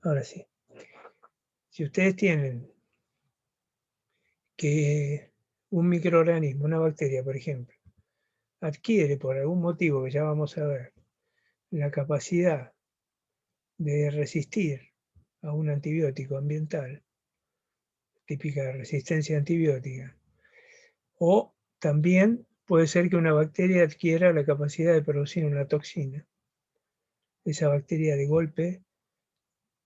Ahora sí. Si ustedes tienen que un microorganismo, una bacteria, por ejemplo, adquiere por algún motivo que ya vamos a ver, la capacidad de resistir a un antibiótico ambiental, típica resistencia antibiótica, o también puede ser que una bacteria adquiera la capacidad de producir una toxina. Esa bacteria de golpe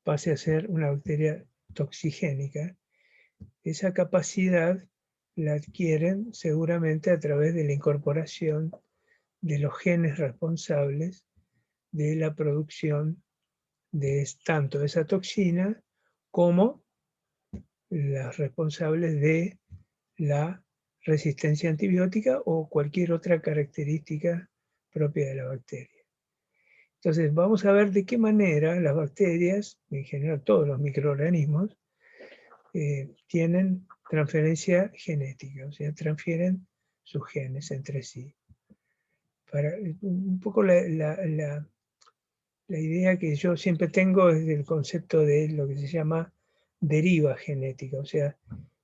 pase a ser una bacteria toxigénica. Esa capacidad la adquieren seguramente a través de la incorporación de los genes responsables de la producción de tanto esa toxina como las responsables de la resistencia antibiótica o cualquier otra característica propia de la bacteria. Entonces vamos a ver de qué manera las bacterias, en general todos los microorganismos, tienen transferencia genética, o sea, transfieren sus genes entre sí. Para, un poco la idea que yo siempre tengo es del concepto de lo que se llama deriva genética, o sea,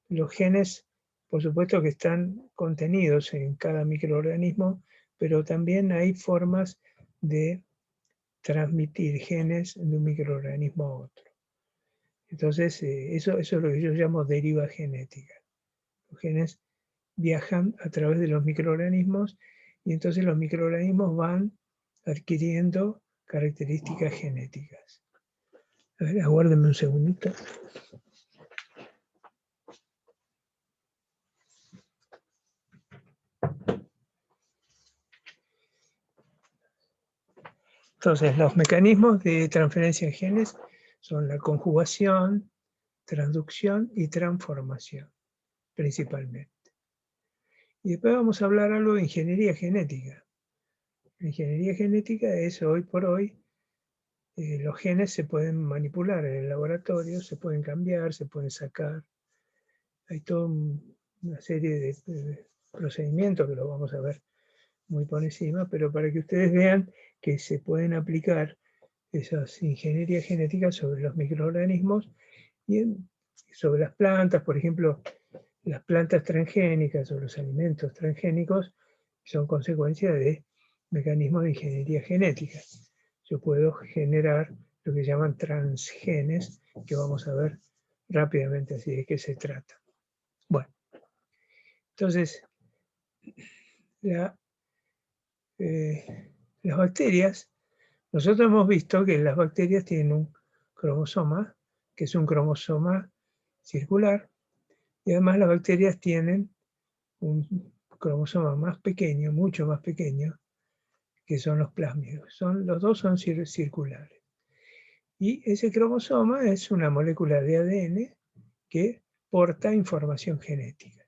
los genes, por supuesto que están contenidos en cada microorganismo, pero también hay formas de transmitir genes de un microorganismo a otro. Entonces, eso es lo que yo llamo deriva genética. Los genes viajan a través de los microorganismos y entonces los microorganismos van adquiriendo características genéticas. A ver, aguárdenme un segundito. Entonces, los mecanismos de transferencia de genes son la conjugación, transducción y transformación, principalmente. Y después vamos a hablar algo de ingeniería genética. La ingeniería genética es hoy por hoy, los genes se pueden manipular en el laboratorio, se pueden cambiar, se pueden sacar. Hay toda una serie de procedimientos que lo vamos a ver muy por encima, pero para que ustedes vean que se pueden aplicar esas ingenierías genéticas sobre los microorganismos y sobre las plantas, por ejemplo, las plantas transgénicas o los alimentos transgénicos son consecuencia de mecanismos de ingeniería genética. Yo puedo generar lo que llaman transgenes, que vamos a ver rápidamente así de qué se trata. Bueno, entonces, las bacterias, nosotros hemos visto que las bacterias tienen un cromosoma, que es un cromosoma circular, y además las bacterias tienen un cromosoma más pequeño, mucho más pequeño, que son los plásmidos. Los dos son circulares. Y ese cromosoma es una molécula de ADN que porta información genética.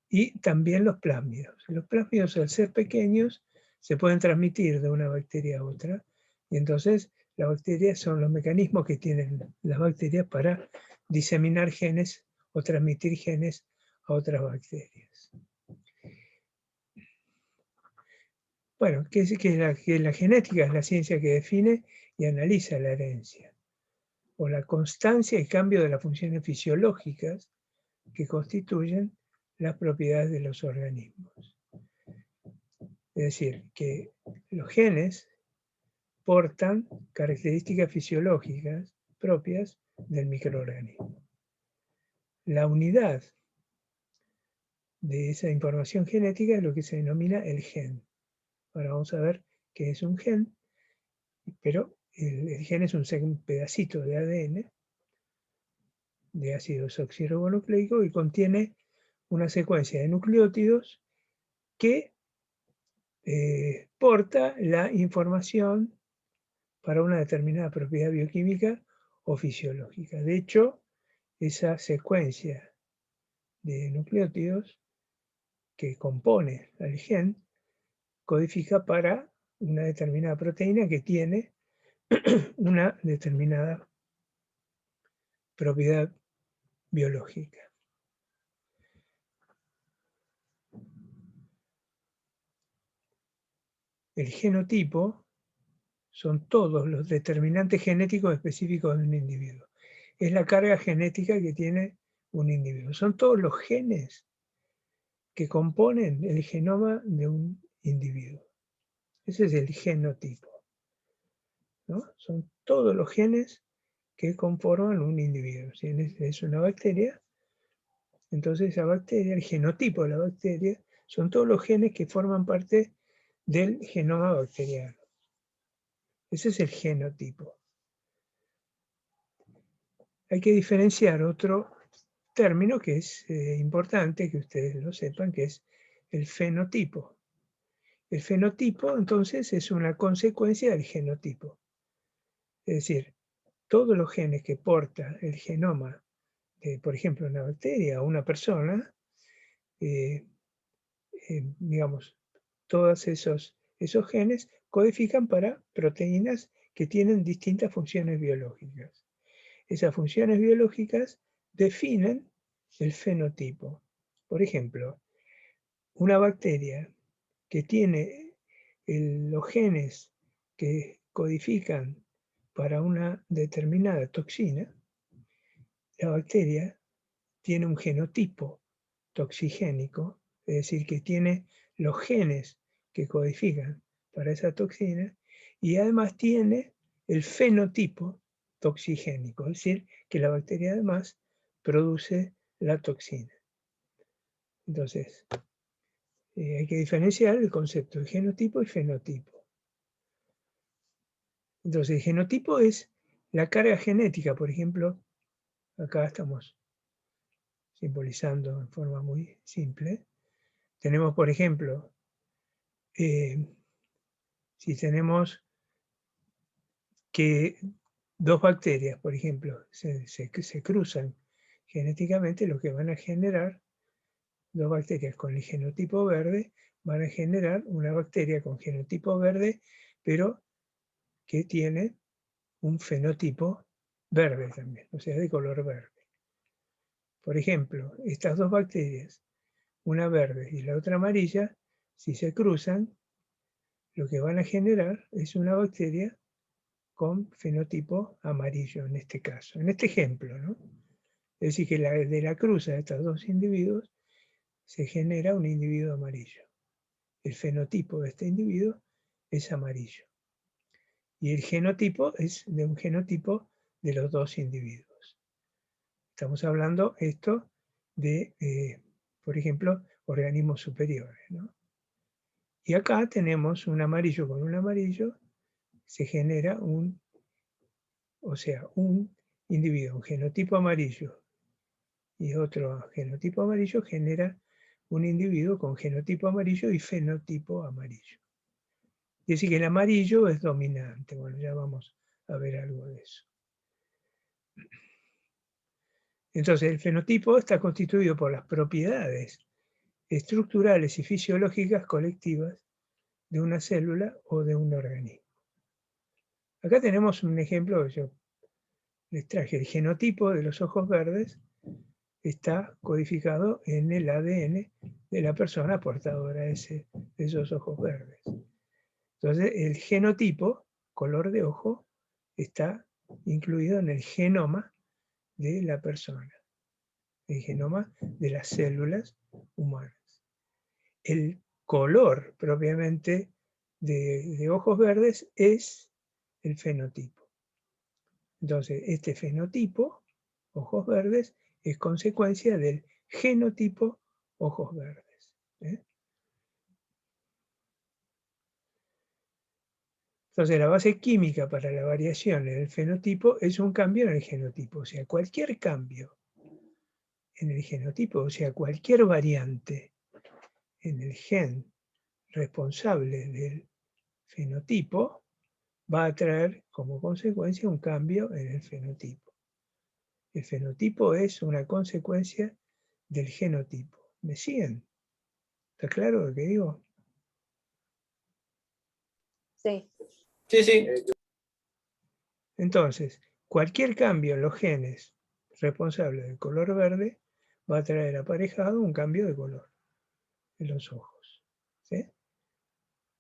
Y también los plásmidos. Los plásmidos, al ser pequeños, se pueden transmitir de una bacteria a otra. Y entonces las bacterias son los mecanismos que tienen las bacterias para diseminar genes o transmitir genes a otras bacterias. Bueno, que la genética es la ciencia que define y analiza la herencia, o la constancia y cambio de las funciones fisiológicas que constituyen las propiedades de los organismos. Es decir, que los genes portan características fisiológicas propias del microorganismo. La unidad de esa información genética es lo que se denomina el gen. Ahora vamos a ver qué es un gen, pero el gen es un pedacito de ADN, de ácido desoxirribonucleico, y contiene una secuencia de nucleótidos que porta la información para una determinada propiedad bioquímica o fisiológica. De hecho, esa secuencia de nucleótidos que compone el gen codifica para una determinada proteína que tiene una determinada propiedad biológica. El genotipo son todos los determinantes genéticos específicos de un individuo. Es la carga genética que tiene un individuo. Son todos los genes que componen el genoma de un individuo. Ese es el genotipo, ¿no? Son todos los genes que conforman un individuo. Si es una bacteria, entonces esa bacteria, el genotipo de la bacteria, son todos los genes que forman parte del genoma bacteriano. Ese es el genotipo. Hay que diferenciar otro término que es importante que ustedes lo sepan, que es el fenotipo. El fenotipo, entonces, es una consecuencia del genotipo. Es decir, todos los genes que porta el genoma de, por ejemplo, una bacteria o una persona, digamos, todos esos genes codifican para proteínas que tienen distintas funciones biológicas. Esas funciones biológicas definen el fenotipo. Por ejemplo, una bacteria que tiene los genes que codifican para una determinada toxina, la bacteria tiene un genotipo toxigénico, es decir, que tiene los genes que codifican para esa toxina, y además tiene el fenotipo toxigénico, es decir, que la bacteria además produce la toxina. Entonces, hay que diferenciar el concepto de genotipo y fenotipo. Entonces, el genotipo es la carga genética, por ejemplo, acá estamos simbolizando en forma muy simple. Tenemos, por ejemplo, si tenemos que dos bacterias, por ejemplo, se cruzan genéticamente, lo que van a generar, dos bacterias con el genotipo verde, van a generar una bacteria con genotipo verde, pero que tiene un fenotipo verde también, o sea, de color verde. Por ejemplo, estas dos bacterias, una verde y la otra amarilla, si se cruzan, lo que van a generar es una bacteria con fenotipo amarillo en este caso, en este ejemplo, ¿no? Es decir, que de la cruza de estos dos individuos se genera un individuo amarillo. El fenotipo de este individuo es amarillo. Y el genotipo es de un genotipo de los dos individuos. Estamos hablando esto de, por ejemplo, organismos superiores, ¿no? Y acá tenemos un amarillo con un amarillo, se genera un individuo, un genotipo amarillo y otro genotipo amarillo genera un individuo con genotipo amarillo y fenotipo amarillo. Es decir, que el amarillo es dominante. Bueno, ya vamos a ver algo de eso. Entonces, el fenotipo está constituido por las propiedades estructurales y fisiológicas colectivas de una célula o de un organismo. Acá tenemos un ejemplo que yo les traje. El genotipo de los ojos verdes está codificado en el ADN de la persona portadora de esos ojos verdes. Entonces, el genotipo, color de ojo, está incluido en el genoma de la persona, el genoma de las células humanas. El color propiamente de ojos verdes es el fenotipo. Entonces, este fenotipo, ojos verdes, es consecuencia del genotipo, ojos verdes. Entonces, la base química para la variación en el fenotipo es un cambio en el genotipo. O sea, cualquier cambio en el genotipo, o sea, cualquier variante en el gen responsable del fenotipo, va a traer como consecuencia un cambio en el fenotipo. El fenotipo es una consecuencia del genotipo. ¿Me siguen? ¿Está claro lo que digo? Sí. Sí, sí. Entonces, cualquier cambio en los genes responsables del color verde va a traer aparejado un cambio de color en los ojos. ¿Sí?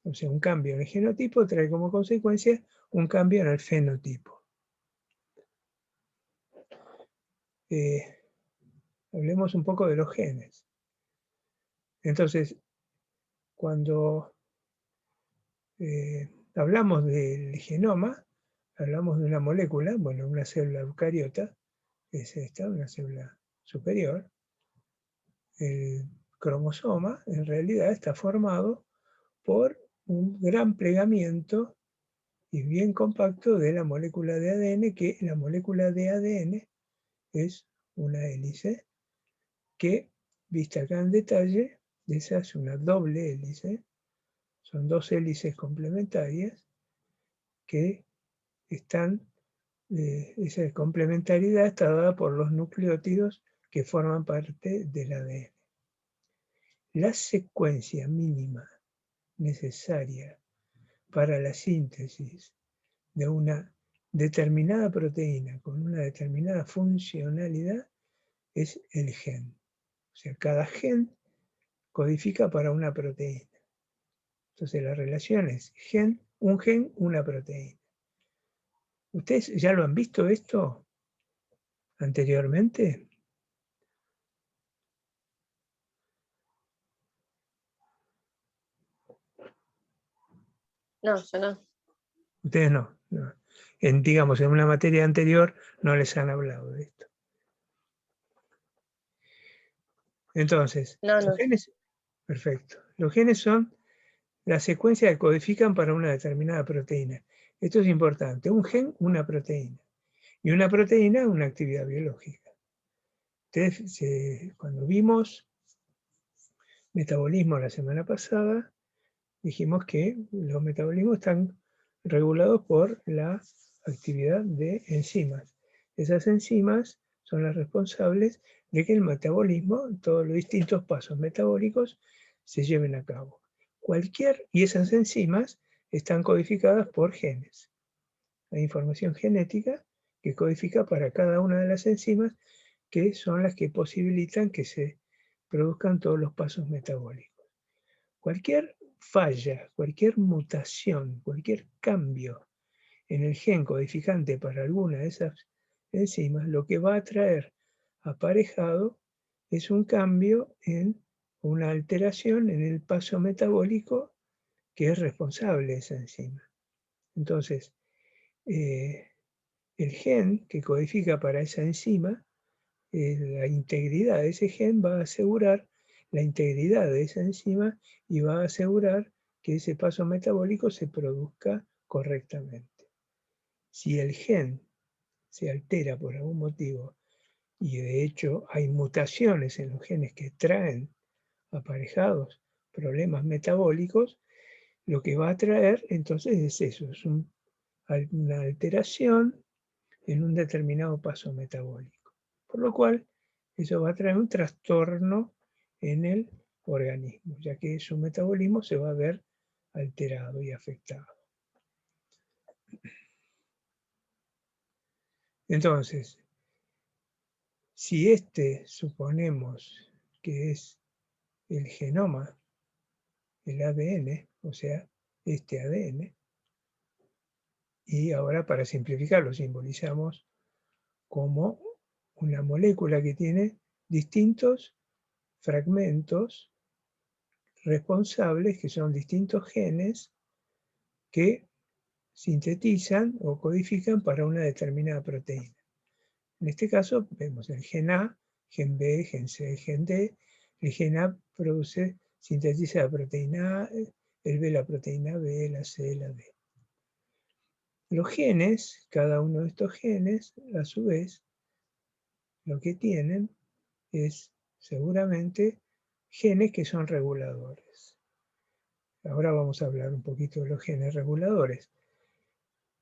O sea, un cambio en el genotipo trae como consecuencia un cambio en el fenotipo. Hablemos un poco de los genes. Entonces, cuando hablamos del genoma, hablamos de una molécula, bueno, una célula eucariota, es esta, una célula superior. El cromosoma en realidad está formado por un gran plegamiento y bien compacto de la molécula de ADN, que la molécula de ADN es una hélice que, vista acá en detalle, esa es una doble hélice, son dos hélices complementarias que están, esa complementariedad está dada por los nucleótidos que forman parte del ADN. La secuencia mínima necesaria para la síntesis de una determinada proteína con una determinada funcionalidad es el gen. O sea, cada gen codifica para una proteína. Entonces la relación es un gen, una proteína. ¿Ustedes ya lo han visto esto anteriormente? No, yo no. Ustedes no. Digamos, en una materia anterior no les han hablado de esto. Entonces, No. los genes, perfecto. Los genes son la secuencia que codifican para una determinada proteína. Esto es importante. Un gen, una proteína. Y una proteína, una actividad biológica. Ustedes, cuando vimos metabolismo la semana pasada, dijimos que los metabolismos están regulados por la actividad de enzimas. Esas enzimas son las responsables de que el metabolismo, todos los distintos pasos metabólicos, se lleven a cabo. Y esas enzimas están codificadas por genes. Hay información genética que codifica para cada una de las enzimas, que son las que posibilitan que se produzcan todos los pasos metabólicos. Cualquier falla, cualquier mutación, cualquier cambio en el gen codificante para alguna de esas enzimas, lo que va a traer aparejado es un cambio una alteración en el paso metabólico que es responsable de esa enzima. Entonces, el gen que codifica para esa enzima, la integridad de ese gen va a asegurar la integridad de esa enzima y va a asegurar que ese paso metabólico se produzca correctamente. Si el gen se altera por algún motivo, y de hecho hay mutaciones en los genes que traen aparejados problemas metabólicos, lo que va a traer entonces es eso, es una alteración en un determinado paso metabólico. Por lo cual, eso va a traer un trastorno en el organismo, ya que su metabolismo se va a ver alterado y afectado. Entonces, si suponemos que es el genoma, el ADN, o sea, este ADN, y ahora para simplificar lo simbolizamos como una molécula que tiene distintos fragmentos responsables, que son distintos genes que sintetizan o codifican para una determinada proteína. En este caso vemos el gen A, gen B, gen C, gen D. El gen A sintetiza la proteína A, el B la proteína B, la C, la D. Los genes, cada uno de estos genes, a su vez, lo que tienen es seguramente genes que son reguladores. Ahora vamos a hablar un poquito de los genes reguladores.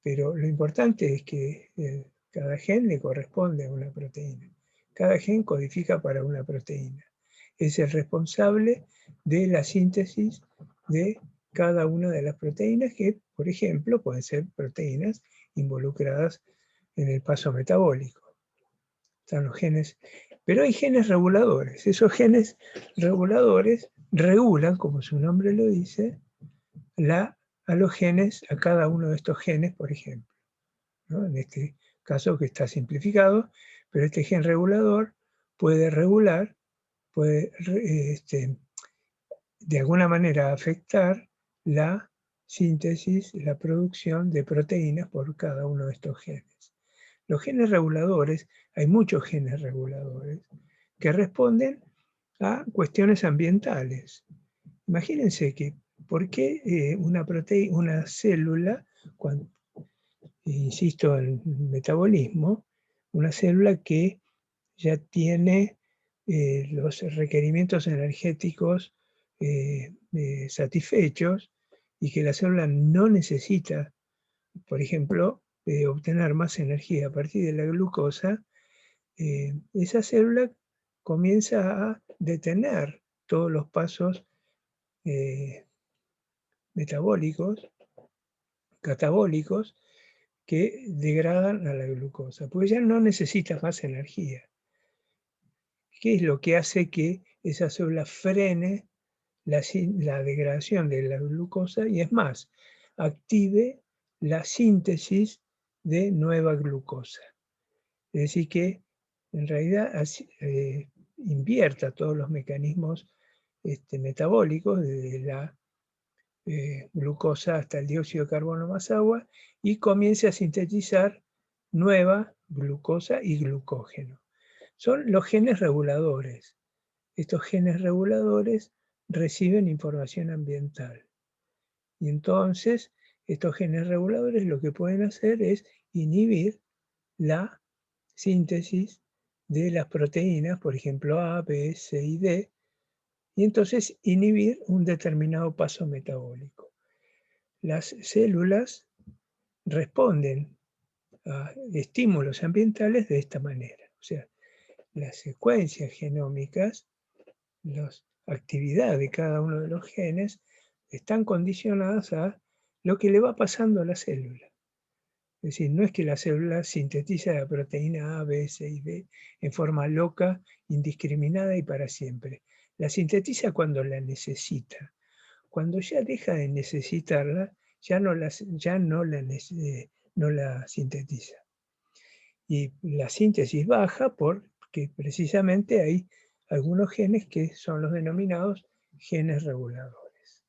Pero lo importante es que cada gen le corresponde a una proteína. Cada gen codifica para una proteína. Es el responsable de la síntesis de cada una de las proteínas que, por ejemplo, pueden ser proteínas involucradas en el paso metabólico. Están los genes, pero hay genes reguladores. Esos genes reguladores regulan, como su nombre lo dice, a los genes, a cada uno de estos genes, por ejemplo, ¿no? En este caso que está simplificado, pero este gen regulador puede regular, puede de alguna manera afectar la síntesis, la producción de proteínas por cada uno de estos genes. Los genes reguladores, hay muchos genes reguladores que responden a cuestiones ambientales. Imagínense que, ¿por qué una célula, cuando, insisto en el metabolismo, una célula que ya tiene los requerimientos energéticos satisfechos y que la célula no necesita, por ejemplo, obtener más energía a partir de la glucosa, esa célula comienza a detener todos los pasos metabólicos, catabólicos, que degradan a la glucosa, porque ya no necesita más energía. ¿Qué es lo que hace que esa célula frene la degradación de la glucosa y, es más, active la síntesis de nueva glucosa? Es decir, que en realidad invierta todos los mecanismos metabólicos, desde la glucosa hasta el dióxido de carbono más agua, y comience a sintetizar nueva glucosa y glucógeno. Son los genes reguladores. Estos genes reguladores reciben información ambiental. Y entonces, estos genes reguladores lo que pueden hacer es inhibir la síntesis de las proteínas, por ejemplo A, B, C y D, y entonces inhibir un determinado paso metabólico. Las células responden a estímulos ambientales de esta manera. O sea, las secuencias genómicas, la actividad de cada uno de los genes, están condicionadas a lo que le va pasando a la célula. Es decir, no es que la célula sintetiza la proteína A, B, C y D en forma loca, indiscriminada y para siempre. La sintetiza cuando la necesita. Cuando ya deja de necesitarla, ya no la sintetiza. Y la síntesis baja porque precisamente hay algunos genes que son los denominados genes reguladores.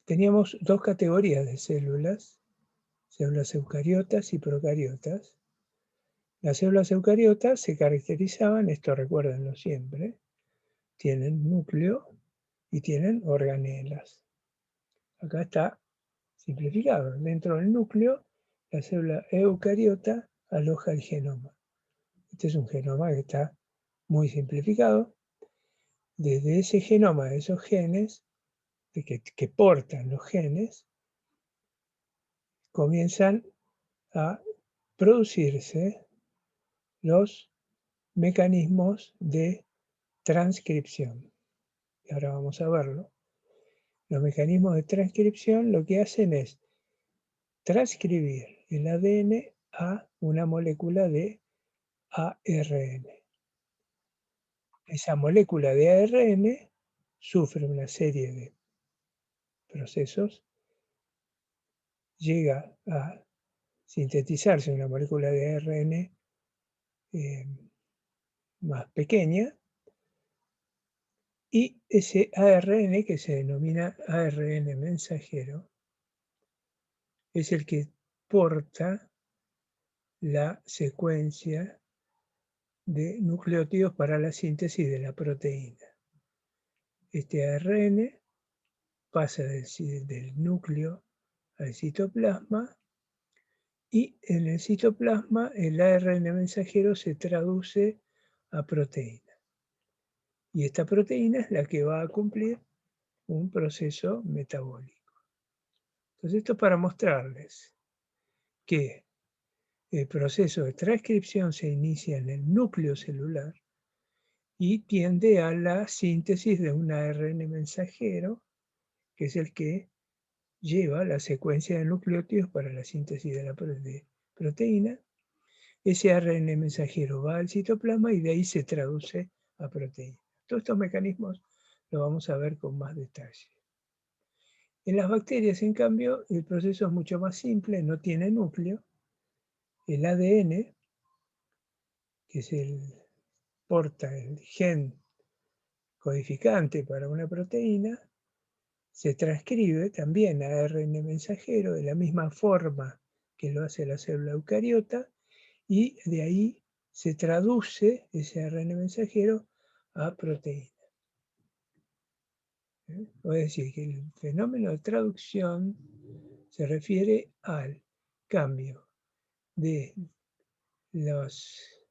Teníamos dos categorías de células eucariotas y procariotas. Las células eucariotas se caracterizaban, esto recuérdenlo siempre, tienen núcleo y tienen organelas. Acá está simplificado. Dentro del núcleo, la célula eucariota aloja el genoma. Este es un genoma que está muy simplificado. Desde ese genoma, de esos genes, que portan los genes, comienzan a producirse los mecanismos de transcripción. Y ahora vamos a verlo. Los mecanismos de transcripción lo que hacen es transcribir el ADN a una molécula de ARN. Esa molécula de ARN sufre una serie de procesos, llega a sintetizarse una molécula de ARN más pequeña, y ese ARN, que se denomina ARN mensajero, es el que porta la secuencia de nucleótidos para la síntesis de la proteína. Este ARN pasa del núcleo al citoplasma, y en el citoplasma el ARN mensajero se traduce a proteína. Y esta proteína es la que va a cumplir un proceso metabólico. Entonces, esto es para mostrarles que el proceso de transcripción se inicia en el núcleo celular y tiende a la síntesis de un ARN mensajero, que es el que lleva la secuencia de nucleótidos para la síntesis de la proteína. Ese ARN mensajero va al citoplasma y de ahí se traduce a proteína. Todos estos mecanismos los vamos a ver con más detalle. En las bacterias, en cambio, el proceso es mucho más simple, no tiene núcleo. El ADN, que es porta el gen codificante para una proteína, se transcribe también a ARN mensajero de la misma forma que lo hace la célula eucariota, y de ahí se traduce ese ARN mensajero a proteína. Es decir, que el fenómeno de traducción se refiere al cambio de las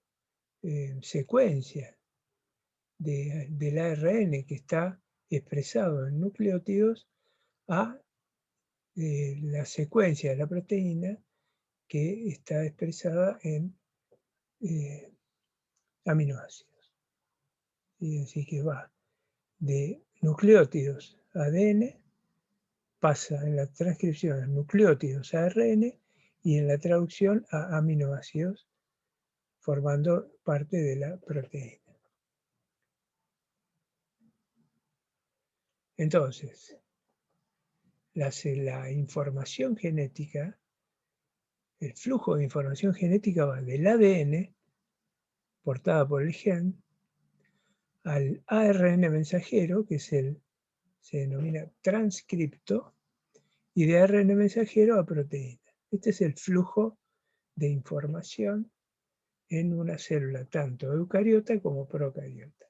secuencias del ARN que está expresado en nucleótidos a la secuencia de la proteína que está expresada en aminoácidos. Y así que va de nucleótidos a ADN, pasa en la transcripción a nucleótidos a ARN y en la traducción a aminoácidos, formando parte de la proteína. Entonces, la información genética, el flujo de información genética va del ADN, portada por el gen, al ARN mensajero, que se denomina transcripto, y de ARN mensajero a proteína. Este es el flujo de información en una célula, tanto eucariota como procariota.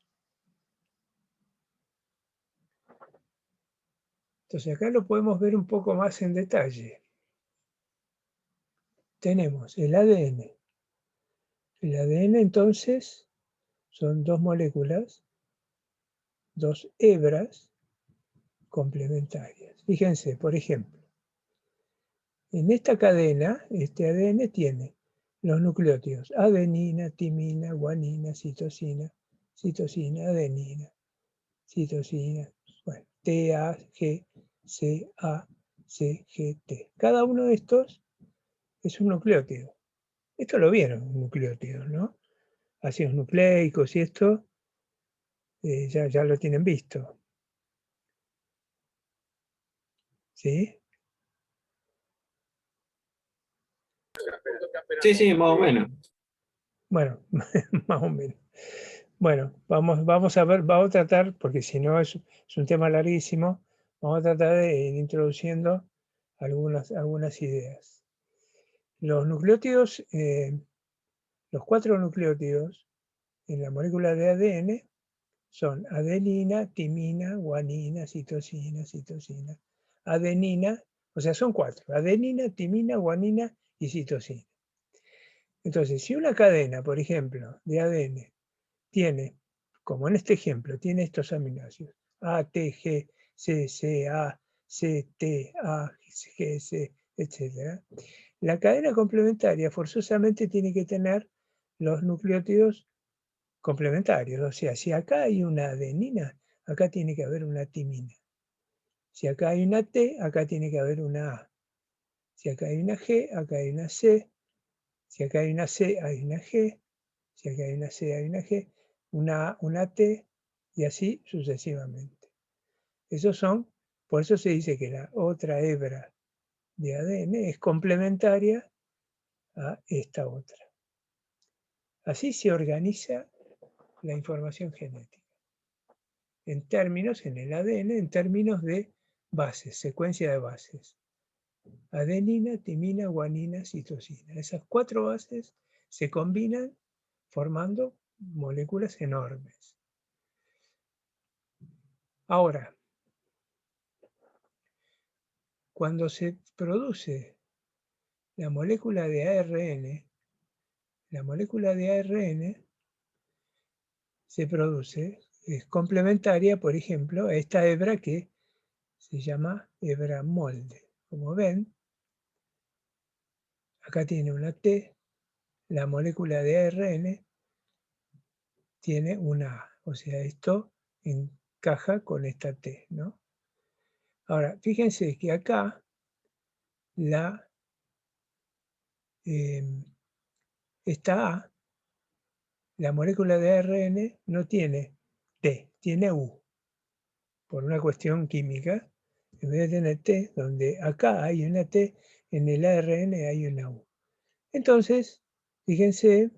Entonces acá lo podemos ver un poco más en detalle. Tenemos el ADN. El ADN entonces son dos moléculas, dos hebras complementarias. Fíjense, por ejemplo, en esta cadena, este ADN tiene los nucleótidos adenina, timina, guanina, citosina, citosina, adenina, citosina, bueno, TA, G, CA, CGT. Cada uno de estos es un nucleótido. Esto lo vieron, nucleótidos, ¿no? Ácidos nucleicos y esto ya lo tienen visto. ¿Sí? Sí, más o menos. Bueno, más o menos. Bueno, vamos a ver, vamos a tratar, porque si no es un tema larguísimo, vamos a tratar de ir introduciendo algunas ideas. Los nucleótidos, los 4 nucleótidos en la molécula de ADN son adenina, timina, guanina, citosina, citosina, adenina, o sea, son 4, adenina, timina, guanina y citosina. Entonces, si una cadena, por ejemplo, de ADN tiene, como en este ejemplo, tiene estos aminoácidos, A, T, G, C, C, A, C, T, A, G, C, etc. La cadena complementaria forzosamente tiene que tener los nucleótidos complementarios. O sea, si acá hay una adenina, acá tiene que haber una timina. Si acá hay una T, acá tiene que haber una A. Si acá hay una G, acá hay una C. Si acá hay una C, hay una G. Si acá hay una C, hay una G. Una A, una T, y así sucesivamente. Esos son, por eso se dice que la otra hebra de ADN es complementaria a esta otra. Así se organiza la información genética. En el ADN, en términos de bases, secuencia de bases. Adenina, timina, guanina, citosina. Esas 4 bases se combinan formando moléculas enormes. Ahora, cuando se produce la molécula de ARN se produce, es complementaria, por ejemplo, a esta hebra que se llama hebra molde. Como ven, acá tiene una T, la molécula de ARN tiene una A, o sea, esto encaja con esta T, ¿no? Ahora, fíjense que acá esta A la molécula de ARN no tiene T, tiene U. Por una cuestión química, en vez de tener T, donde acá hay una T, en el ARN hay una U. Entonces, fíjense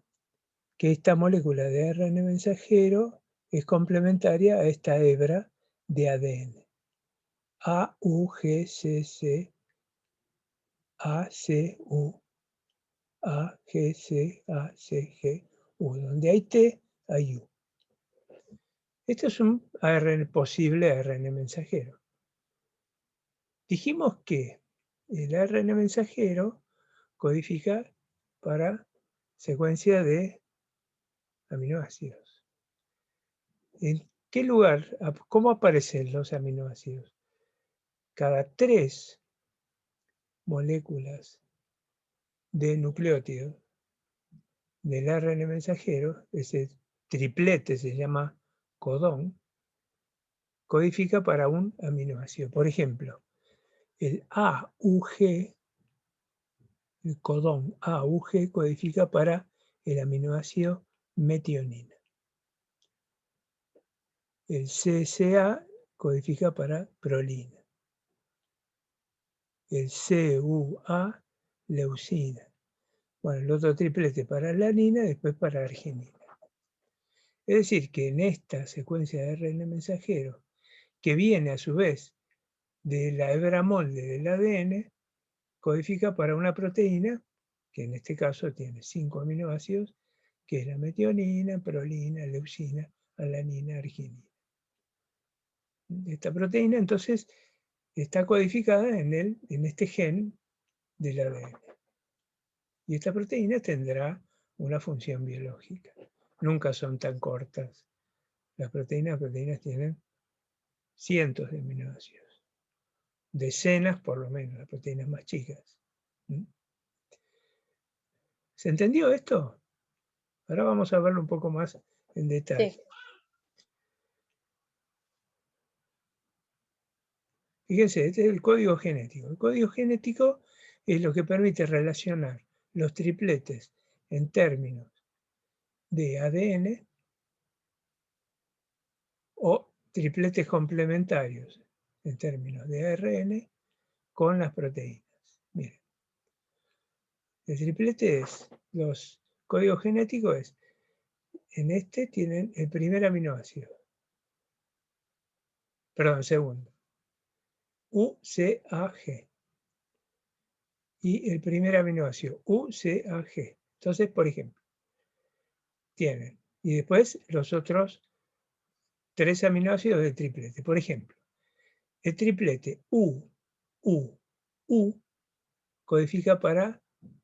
que esta molécula de ARN mensajero es complementaria a esta hebra de ADN. A, U, G, C, C, A, C, U, A, G, C, A, C, G, U. Donde hay T, hay U. Esto es un posible ARN mensajero. Dijimos que el ARN mensajero codifica para secuencia de aminoácidos. ¿En qué lugar, cómo aparecen los aminoácidos? Cada 3 moléculas de nucleótido del ARN mensajero, ese triplete se llama codón, codifica para un aminoácido. Por ejemplo, el AUG, el codón AUG codifica para el aminoácido metionina. El CCA codifica para prolina. El CUA, leucina. Bueno, el otro triplete para alanina, después para arginina. Es decir, que en esta secuencia de ARN mensajero, que viene a su vez de la hebra molde del ADN, codifica para una proteína, que en este caso tiene 5 aminoácidos, que es la metionina, prolina, leucina, alanina, arginina. Esta proteína entonces está codificada en este gen del ADN. Y esta proteína tendrá una función biológica. Nunca son tan cortas. Las proteínas tienen cientos de aminoácidos. Decenas por lo menos, las proteínas más chicas. ¿Se entendió esto? Ahora vamos a verlo un poco más en detalle. Sí. Fíjense, este es el código genético. El código genético es lo que permite relacionar los tripletes en términos de ADN o tripletes complementarios en términos de ARN con las proteínas. Miren, el triplete es, los códigos genéticos es, en este tienen el primer aminoácido, perdón, segundo, UCAG. Y el primer aminoácido, UCAG. Entonces, por ejemplo, tienen, y después los otros 3 aminoácidos del triplete. Por ejemplo, el triplete U codifica para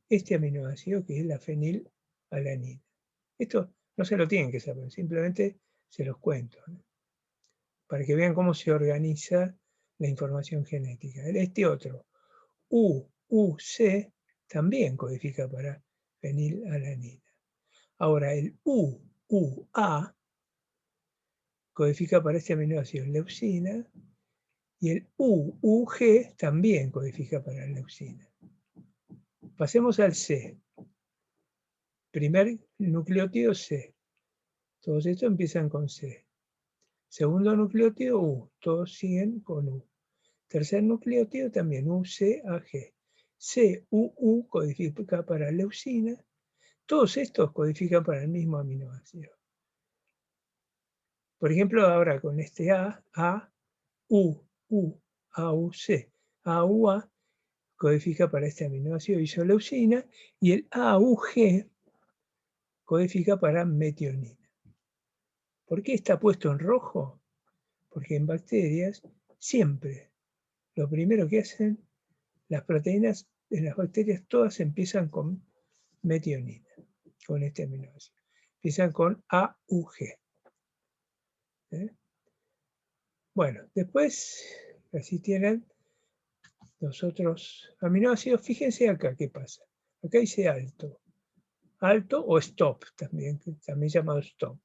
este aminoácido que es la fenilalanina. Esto no se lo tienen que saber, simplemente se los cuento, ¿no? Para que vean cómo se organiza la información genética. Este otro, UC, también codifica para fenilalanina. Ahora, el UA codifica para este aminoácido leucina y el UG también codifica para la leucina. Pasemos al C. Primer nucleótido C. Todos estos empiezan con C. Segundo nucleótido U. Todos siguen con U. Tercer nucleótido también UCAG. CUU codifica para leucina. Todos estos codifican para el mismo aminoácido. Por ejemplo, ahora con este AUC, AUA codifica para este aminoácido isoleucina y el AUG codifica para metionina. ¿Por qué está puesto en rojo? Porque en bacterias siempre lo primero que hacen las proteínas en las bacterias todas empiezan con metionina, con este aminoácido. Empiezan con AUG. Bueno, después, así tienen los otros aminoácidos. Fíjense acá qué pasa. Acá dice alto. Alto o stop también llamado stop.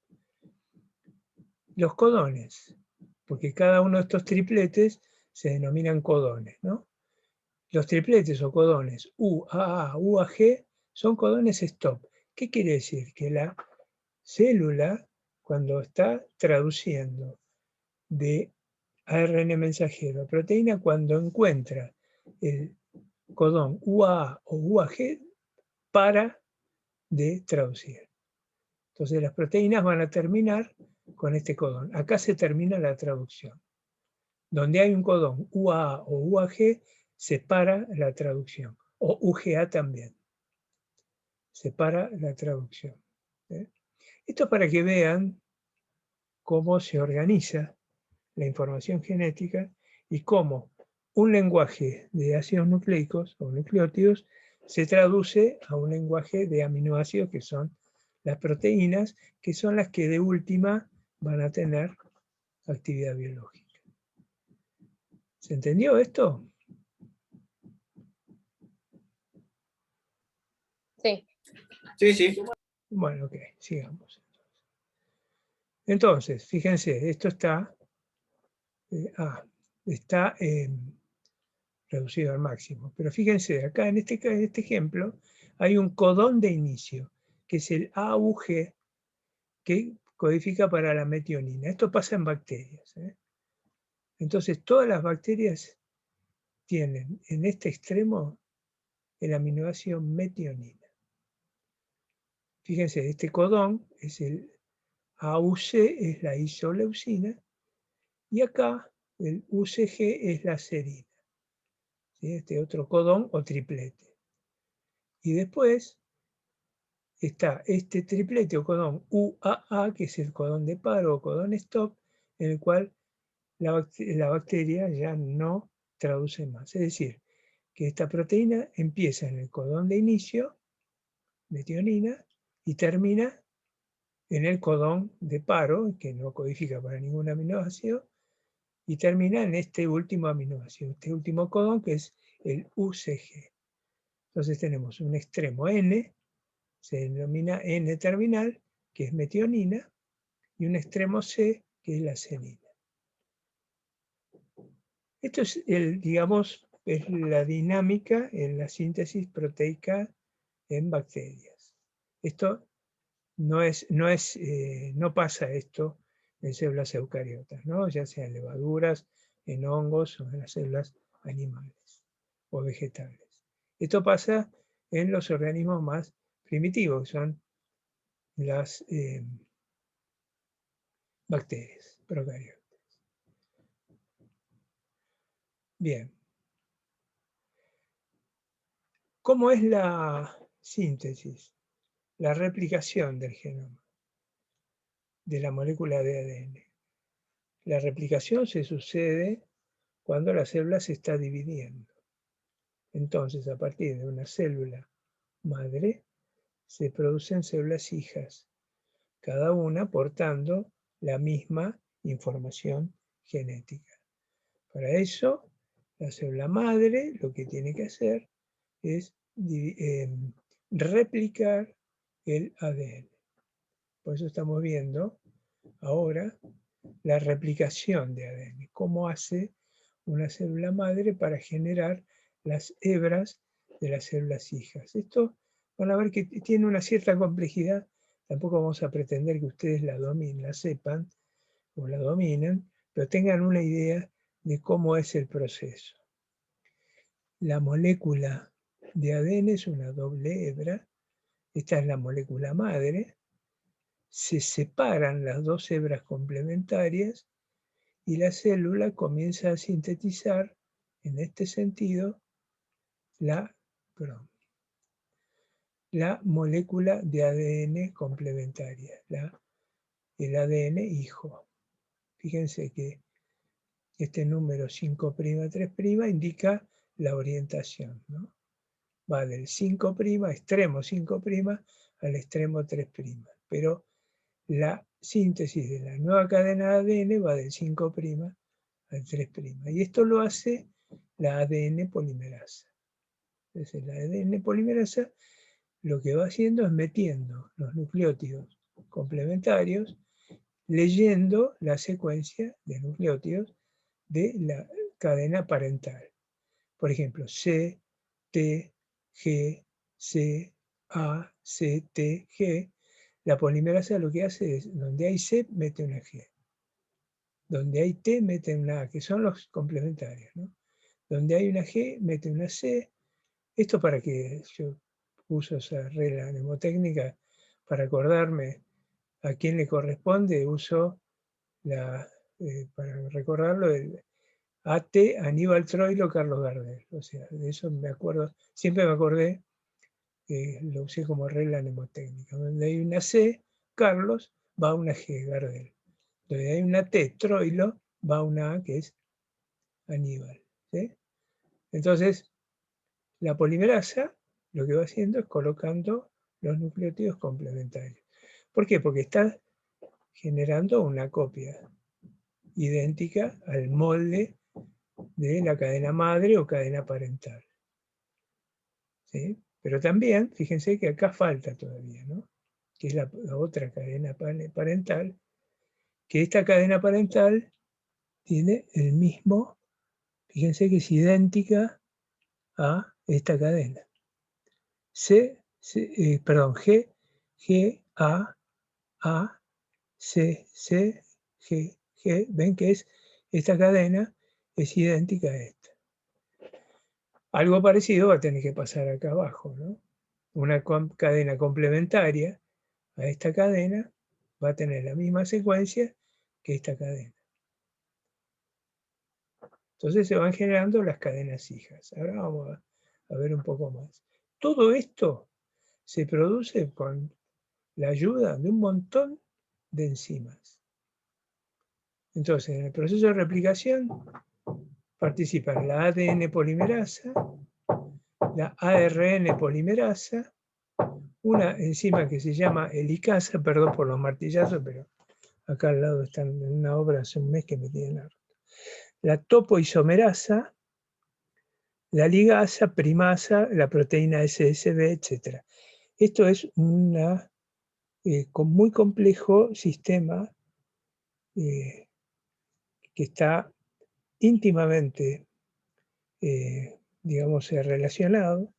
Los codones, porque cada uno de estos tripletes se denominan codones, ¿no? Los tripletes o codones UAA, UAG son codones stop. ¿Qué quiere decir? Que célula, cuando está traduciendo de ARN mensajero a proteína, cuando encuentra el codón UAA o UAG, para de traducir. Entonces las proteínas van a terminar con este codón. Acá se termina la traducción. Donde hay un codón UAA o UAG, se para la traducción. O UGA también. Se para la traducción. Esto para que vean cómo se organiza la información genética y cómo un lenguaje de ácidos nucleicos o nucleótidos se traduce a un lenguaje de aminoácidos, que son las proteínas, que son las que de última van a tener actividad biológica. ¿Se entendió esto? Sí. Sí, sí. Bueno, ok, sigamos. Entonces, fíjense, esto está, está reducido al máximo. Pero fíjense, acá en este ejemplo hay un codón de inicio, que es el AUG, que codifica para la metionina. Esto pasa en bacterias. Entonces, todas las bacterias tienen en este extremo el aminoácido metionina. Fíjense, este codón es el AUC, es la isoleucina, y acá el UCG es la serina. ¿Sí? Este otro codón o triplete. Y después está este triplete o codón UAA, que es el codón de paro o codón stop, en el cual la bacteria ya no traduce más. Es decir, que esta proteína empieza en el codón de inicio, metionina, y termina en el codón de paro, que no codifica para ningún aminoácido, y termina en este último aminoácido, este último codón, que es el UCG. Entonces tenemos un extremo N, se denomina N-terminal, que es metionina, y un extremo C, que es la serina. Esto es, digamos, es la dinámica en la síntesis proteica en bacterias. Esto no pasa esto en células eucariotas, ¿no? Ya sea en levaduras, en hongos o en las células animales o vegetales. Esto pasa en los organismos más primitivos, que son las bacterias procariotas. Bien. ¿Cómo es la síntesis? La replicación del genoma, de la molécula de ADN. La replicación se sucede cuando la célula se está dividiendo. Entonces, a partir de una célula madre, se producen células hijas, cada una portando la misma información genética. Para eso, la célula madre lo que tiene que hacer es replicar el ADN. Por eso estamos viendo ahora la replicación de ADN, cómo hace una célula madre para generar las hebras de las células hijas. Esto van a ver que tiene una cierta complejidad, tampoco vamos a pretender que ustedes la dominen, la sepan o la dominen, pero tengan una idea de cómo es el proceso. La molécula de ADN es una doble hebra, esta es la molécula madre, se separan las dos hebras complementarias y la célula comienza a sintetizar, en este sentido, la molécula de ADN complementaria, el ADN hijo. Fíjense que este número 5', 3' indica la orientación, ¿no? Va del 5', extremo 5', al extremo 3'. Pero la síntesis de la nueva cadena de ADN va del 5' al 3'. Y esto lo hace la ADN polimerasa. Entonces la ADN polimerasa lo que va haciendo es metiendo los nucleótidos complementarios, leyendo la secuencia de nucleótidos de la cadena parental. Por ejemplo, C, T, G, C, A, C, T, G. La polimerasa lo que hace es, donde hay C, mete una G. Donde hay T, mete una A, que son los complementarios, ¿no? Donde hay una G, mete una C. Esto para que yo uso esa regla mnemotécnica para acordarme a quién le corresponde, uso para recordarlo, el AT, Aníbal Troilo, Carlos Gardel. O sea, de eso me acuerdo, siempre me acordé, lo usé como regla mnemotécnica. Donde hay una C, Carlos, va una G, Gardel. Donde hay una T, Troilo, va una A, que es Aníbal. ¿Sí? Entonces, la polimerasa lo que va haciendo es colocando los nucleótidos complementarios. ¿Por qué? Porque está generando una copia idéntica al molde de la cadena madre o cadena parental. ¿Sí? Pero también, fíjense que acá falta todavía, ¿no? Que es la otra cadena parental, que esta cadena parental tiene el mismo, fíjense que es idéntica a esta cadena. G, A, C, G, G. Ven que esta cadena es idéntica a esta. Algo parecido va a tener que pasar acá abajo, ¿no? Una cadena complementaria a esta cadena va a tener la misma secuencia que esta cadena. Entonces se van generando las cadenas hijas. Ahora vamos a ver un poco más. Todo esto se produce con la ayuda de un montón de enzimas. Entonces, en el proceso de replicación participan la ADN polimerasa, la ARN polimerasa, una enzima que se llama helicasa, perdón por los martillazos, pero acá al lado están en una obra hace un mes que me tienen harto. La topoisomerasa, la ligasa, primasa, la proteína SSB, etc. Esto es un muy complejo sistema que está íntimamente, digamos, relacionado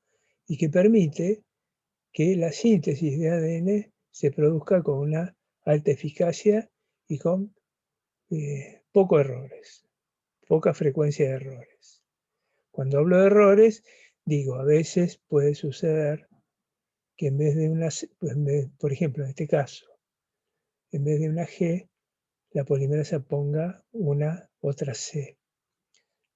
y que permite que la síntesis de ADN se produzca con una alta eficacia y con pocos errores, poca frecuencia de errores. Cuando hablo de errores, digo, a veces puede suceder que en vez de una, por ejemplo, en este caso, en vez de una G, la polimerasa ponga una otra C.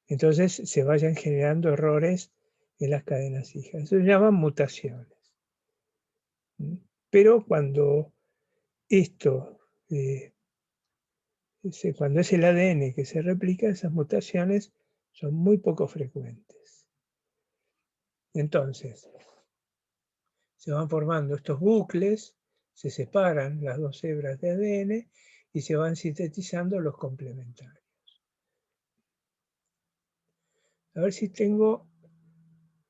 Entonces se vayan generando errores en las cadenas hijas. Eso se llaman mutaciones. Pero cuando esto, cuando es el ADN que se replica, esas mutaciones son muy poco frecuentes. Entonces, se van formando estos bucles, se separan las dos hebras de ADN y se van sintetizando los complementarios. A ver si tengo,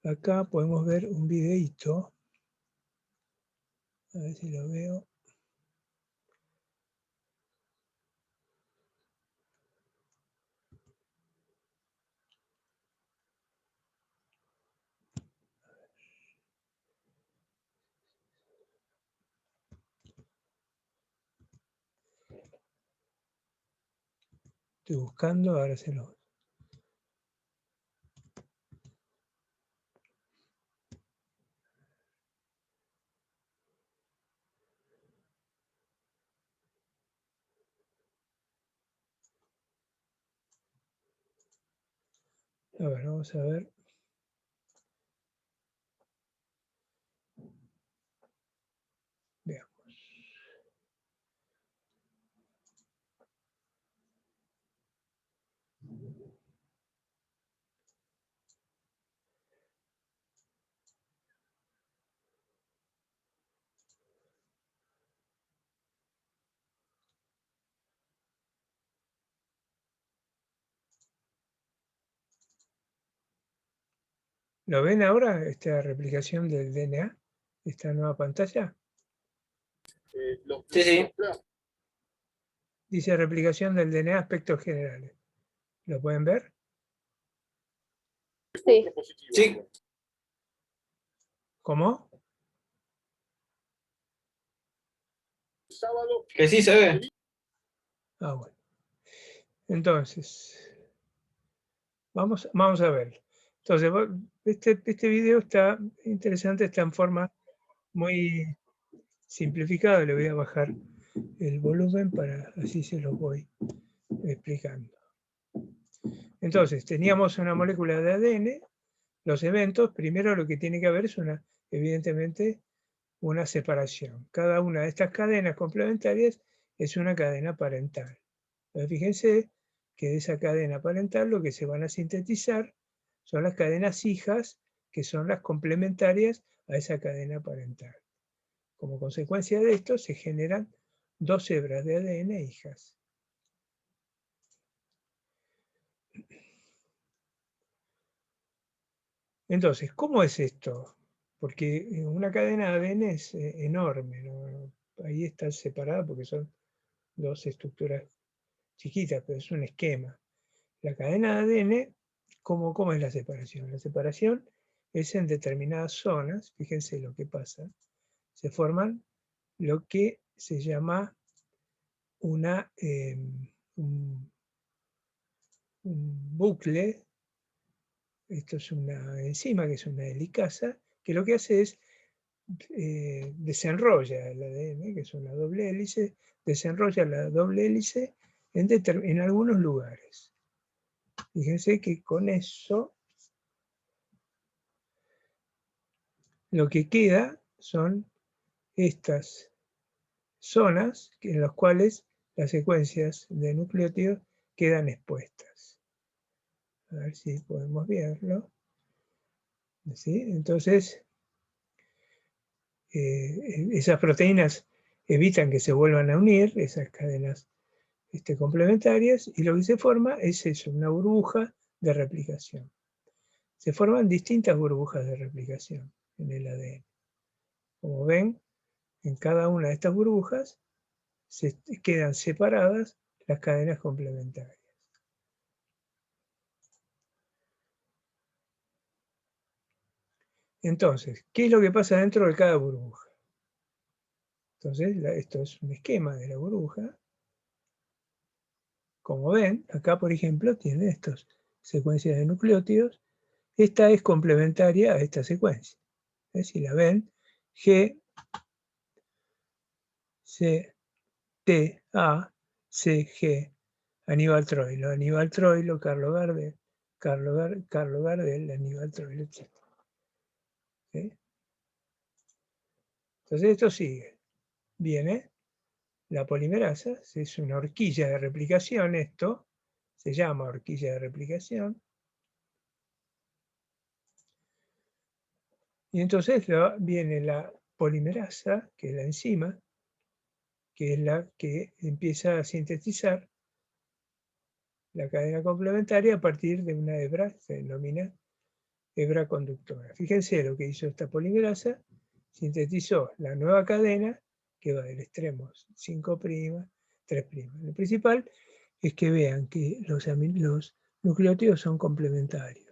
acá podemos ver un videíto. A ver si lo veo. Estoy buscando, ahora se lo... A ver, vamos a ver. Veamos. ¿Lo ven ahora, esta replicación del DNA? ¿Esta nueva pantalla? Sí, sí. Dice replicación del DNA, aspectos generales. ¿Lo pueden ver? Sí. Sí. ¿Cómo? Que sí se ve. Ah, bueno. Entonces, vamos a ver. Entonces, este video está interesante, está en forma muy simplificada. Le voy a bajar el volumen para así se los voy explicando. Entonces, teníamos una molécula de ADN, los eventos, primero lo que tiene que haber es evidentemente, una separación. Cada una de estas cadenas complementarias es una cadena parental. Entonces, fíjense que de esa cadena parental lo que se van a sintetizar son las cadenas hijas, que son las complementarias a esa cadena parental. Como consecuencia de esto se generan dos hebras de ADN hijas. Entonces, ¿cómo es esto? Porque una cadena de ADN es enorme, ¿no? Ahí está separada porque son dos estructuras chiquitas, pero es un esquema. La cadena de ADN, ¿cómo es la separación? La separación es en determinadas zonas, fíjense lo que pasa, se forman lo que se llama un bucle. Esto es una enzima, que es una helicasa, que lo que hace es desenrolla el ADN, que es una doble hélice, desenrolla la doble hélice en algunos lugares. Fíjense que con eso lo que queda son estas zonas en las cuales las secuencias de nucleótidos quedan expuestas. A ver si podemos verlo. ¿Sí? Entonces, esas proteínas evitan que se vuelvan a unir, esas cadenas complementarias, y lo que se forma es eso, una burbuja de replicación. Se forman distintas burbujas de replicación en el ADN. Como ven, en cada una de estas burbujas se quedan separadas las cadenas complementarias. Entonces, ¿qué es lo que pasa dentro de cada burbuja? Entonces, esto es un esquema de la burbuja. Como ven, acá por ejemplo tiene estas secuencias de nucleótidos. Esta es complementaria a esta secuencia. Si la ven, G, C, T, A, C, G, Aníbal Troilo, Carlo Gardel, Aníbal Troilo, etc. ¿Sí? Entonces esto sigue. Viene la polimerasa, es una horquilla de replicación esto, se llama horquilla de replicación. Y entonces viene la polimerasa, que es la enzima, que es la que empieza a sintetizar la cadena complementaria a partir de una hebra, se denomina hebra conductora. Fíjense lo que hizo esta polimerasa, sintetizó la nueva cadena que va del extremo 5', 3'. Lo principal es que vean que los nucleótidos son complementarios.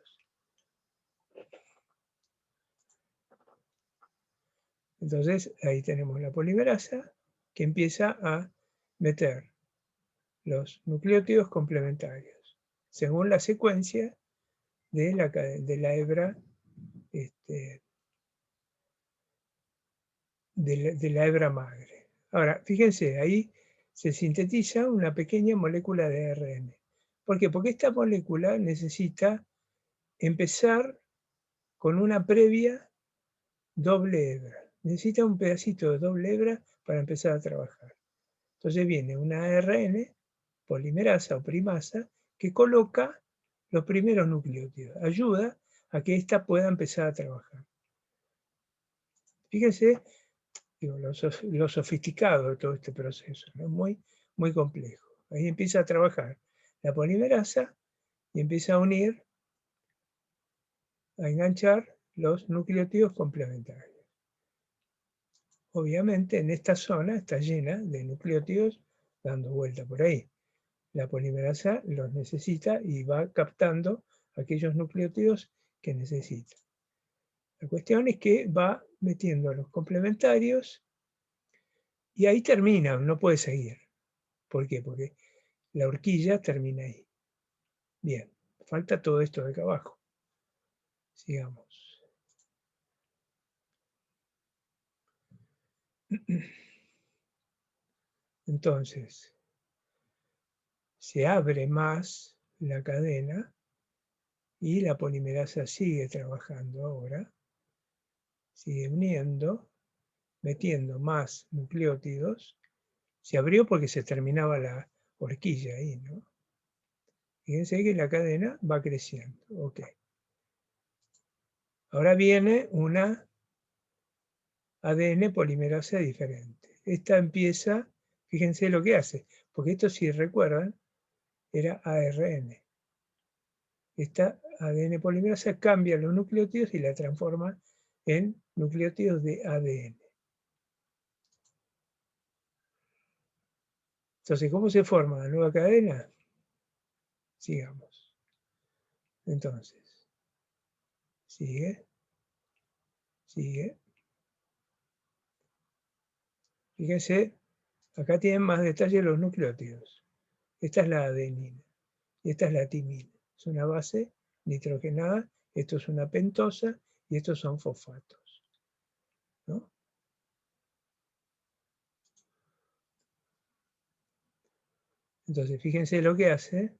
Entonces ahí tenemos la polimerasa que empieza a meter los nucleótidos complementarios según la secuencia de la hebra de la hebra madre. Ahora, fíjense, ahí se sintetiza una pequeña molécula de ARN. ¿Por qué? Porque esta molécula necesita empezar con una previa doble hebra. Necesita un pedacito de doble hebra para empezar a trabajar. Entonces viene una ARN, polimerasa o primasa, que coloca los primeros nucleótidos. Ayuda a que ésta pueda empezar a trabajar. Fíjense lo sofisticado de todo este proceso, ¿no? Muy complejo. Ahí empieza a trabajar la polimerasa y empieza a unir, a enganchar los nucleótidos complementarios. Obviamente en esta zona está llena de nucleótidos dando vuelta por ahí. La polimerasa los necesita y va captando aquellos nucleótidos que necesita. La cuestión es que va metiendo a los complementarios Y ahí termina, no puede seguir. ¿Por qué? Porque la horquilla termina ahí. Bien, falta todo esto de acá abajo. Sigamos. Entonces, se abre más la cadena y la polimerasa sigue trabajando ahora, sigue uniendo, metiendo más nucleótidos. Se abrió porque se terminaba la horquilla ahí, ¿no? Fíjense que la cadena va creciendo. Ok. Ahora viene una ADN polimerasa diferente. Esta empieza, fíjense lo que hace, porque esto, si recuerdan, era ARN. Esta ADN polimerasa cambia los nucleótidos y la transforma en nucleótidos de ADN. Entonces, ¿cómo se forma la nueva cadena? Sigamos. Entonces, sigue, sigue. Fíjense, acá tienen más detalle los nucleótidos. Esta es la adenina y esta es la timina. Es una base nitrogenada, esto es una pentosa y estos son fosfatos, ¿no? Entonces, fíjense lo que hace.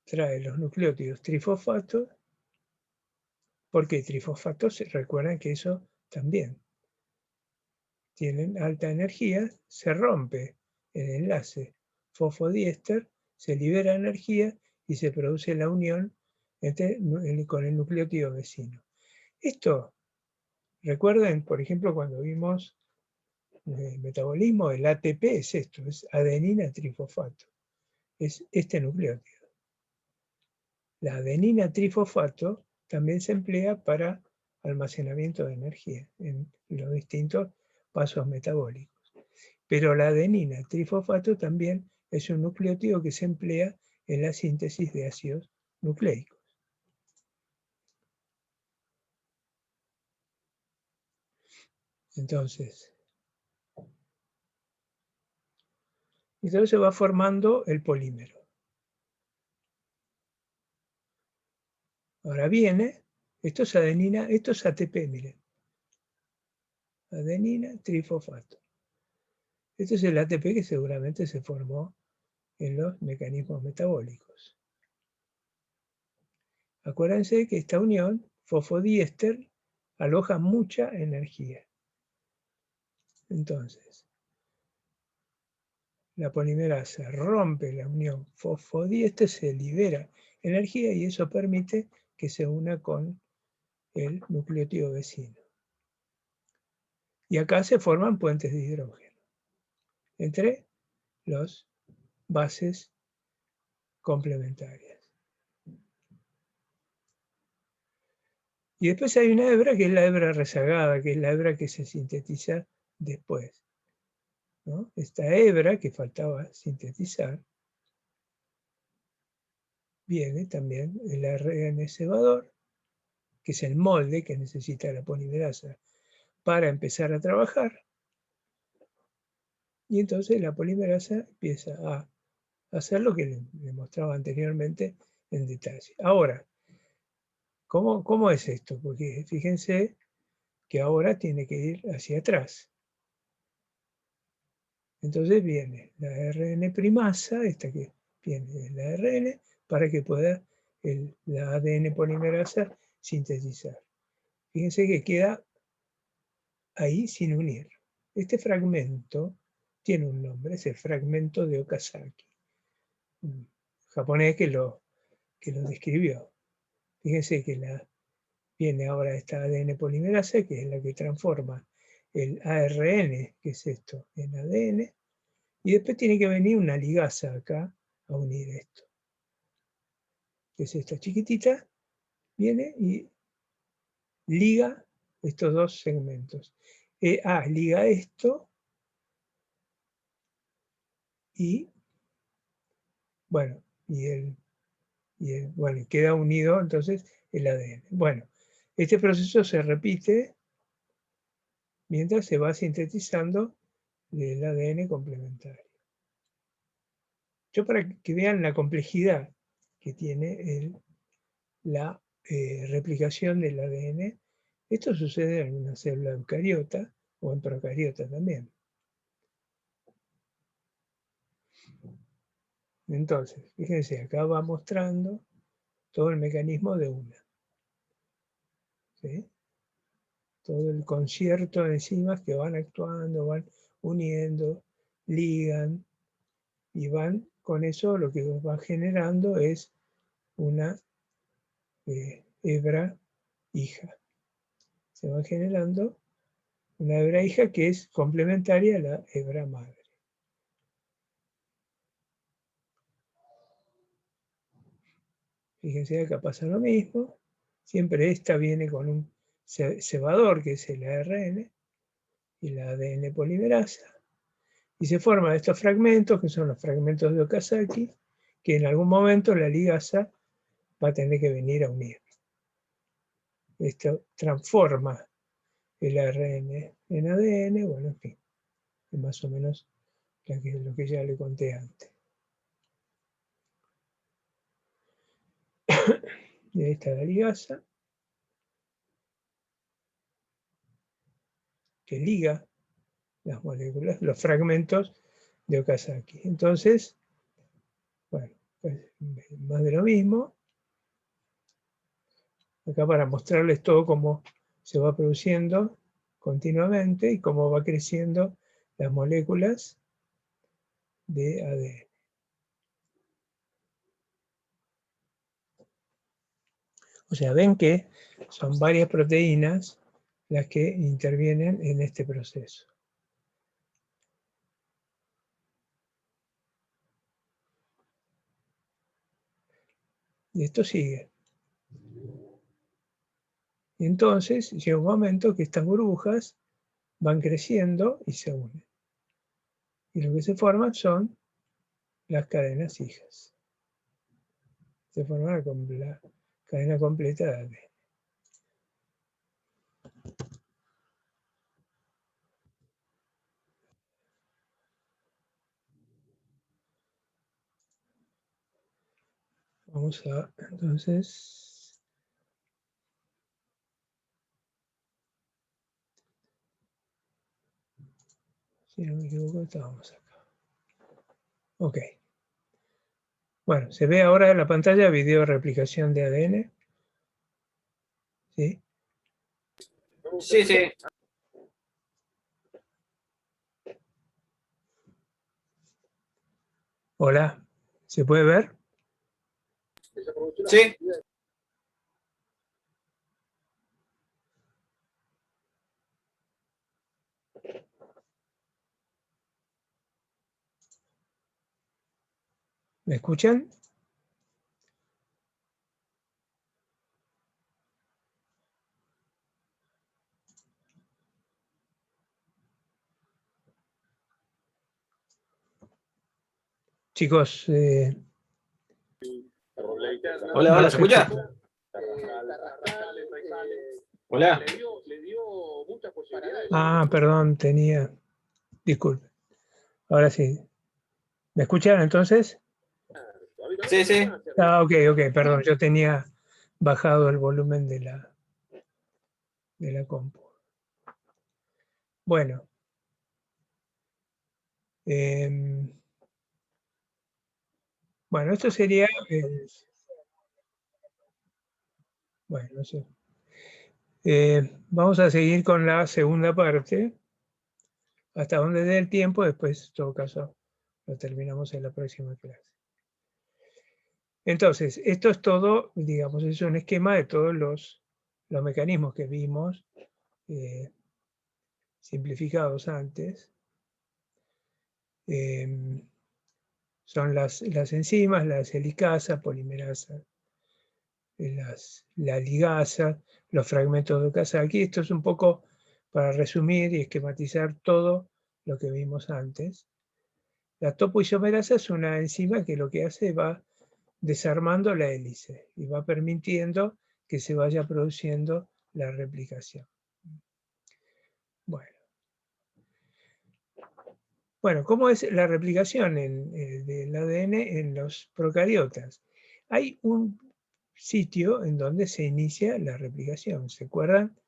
Trae los nucleótidos trifosfatos. ¿Por qué trifosfatos? Recuerdan que eso también tienen alta energía, se rompe el enlace fosfodiéster, se libera energía y se produce la unión con el nucleótido vecino. Esto, recuerden, por ejemplo, cuando vimos el metabolismo, el ATP es esto, es adenina trifosfato, es este nucleótido. La adenina trifosfato también se emplea para almacenamiento de energía en los distintos pasos metabólicos. Pero la adenina trifosfato también es un nucleótido que se emplea en la síntesis de ácidos nucleicos. Entonces se va formando el polímero. Ahora viene, esto es adenina, esto es ATP, miren. Adenina trifosfato. Este es el ATP que seguramente se formó en los mecanismos metabólicos. Acuérdense que esta unión, fosfodiéster, aloja mucha energía. Entonces, la polimerasa rompe la unión fosfodiéster, se libera energía y eso permite que se una con el nucleótido vecino. Y acá se forman puentes de hidrógeno entre las bases complementarias. Y después hay una hebra que es la hebra rezagada, que es la hebra que se sintetiza después, ¿no? Esta hebra que faltaba sintetizar viene también el ARN cebador, que es el molde que necesita la polimerasa para empezar a trabajar. Y entonces la polimerasa empieza a hacer lo que le mostraba anteriormente en detalle. Ahora, ¿cómo es esto? Porque fíjense que ahora tiene que ir hacia atrás. Entonces viene la ARN primasa, esta que viene de la ARN, para que pueda la ADN polimerasa sintetizar. Fíjense que queda ahí sin unir. Este fragmento tiene un nombre, es el fragmento de Okazaki, un japonés que lo describió. Fíjense que viene ahora esta ADN polimerasa, que es la que transforma el ARN, que es esto, en ADN, y después tiene que venir una ligasa acá a unir esto, que es esta chiquitita, viene y liga estos dos segmentos. Liga esto y, bueno, bueno, queda unido entonces el ADN. Bueno, este proceso se repite, mientras se va sintetizando el ADN complementario. Yo para que vean la complejidad que tiene la replicación del ADN, esto sucede en una célula eucariota o en procariota también. Entonces, fíjense, acá va mostrando todo el mecanismo de una. ¿Sí? Todo el concierto de enzimas que van actuando, van uniendo, ligan, y van, con eso lo que va generando es una hebra hija. Se va generando una hebra hija que es complementaria a la hebra madre. Fíjense, acá pasa lo mismo. Siempre esta viene con un cebador, que es el ARN, y la ADN polimerasa. Y se forman estos fragmentos, que son los fragmentos de Okazaki, que en algún momento la ligasa va a tener que venir a unir. Esto transforma el ARN en ADN, bueno, en fin, es más o menos lo que ya le conté antes. Y ahí está la ligasa, que liga las moléculas, los fragmentos de Okazaki. Entonces, bueno, pues más de lo mismo. Acá para mostrarles todo cómo se va produciendo continuamente y cómo va creciendo las moléculas de ADN. O sea, ven que son varias proteínas las que intervienen en este proceso. Y esto sigue. Y entonces llega un momento que estas burbujas van creciendo y se unen. Y lo que se forman son las cadenas hijas. Se forma la cadena completa de ADN. Vamos a, entonces, si no me equivoco, estábamos acá. Ok. Bueno, se ve ahora en la pantalla video replicación de ADN. ¿Sí? Sí, sí. Hola, ¿se puede ver? Sí. ¿Me escuchan? Chicos, Hola, hola, ¿se escucha? Hola. ah, perdón, tenía... Disculpe. Ahora sí. ¿Me escuchan entonces? Sí, sí. Ah, ok, perdón. Yo tenía bajado el volumen de la compu. Bueno. Bueno, esto sería... bueno, no sé. Vamos a seguir con la segunda parte. Hasta donde dé el tiempo, después, en todo caso, lo terminamos en la próxima clase. Entonces, esto es todo, digamos, es un esquema de todos los mecanismos que vimos simplificados antes. Son las enzimas, las helicasas, polimerasas, la ligasa, los fragmentos de Okazaki. Esto es un poco para resumir y esquematizar todo lo que vimos antes. La topoisomerasa es una enzima que lo que hace va desarmando la hélice y va permitiendo que se vaya produciendo la replicación. Bueno, Bueno, ¿cómo es la replicación del ADN en los procariotas? Hay un sitio en donde se inicia la replicación. ¿Se acuerdan?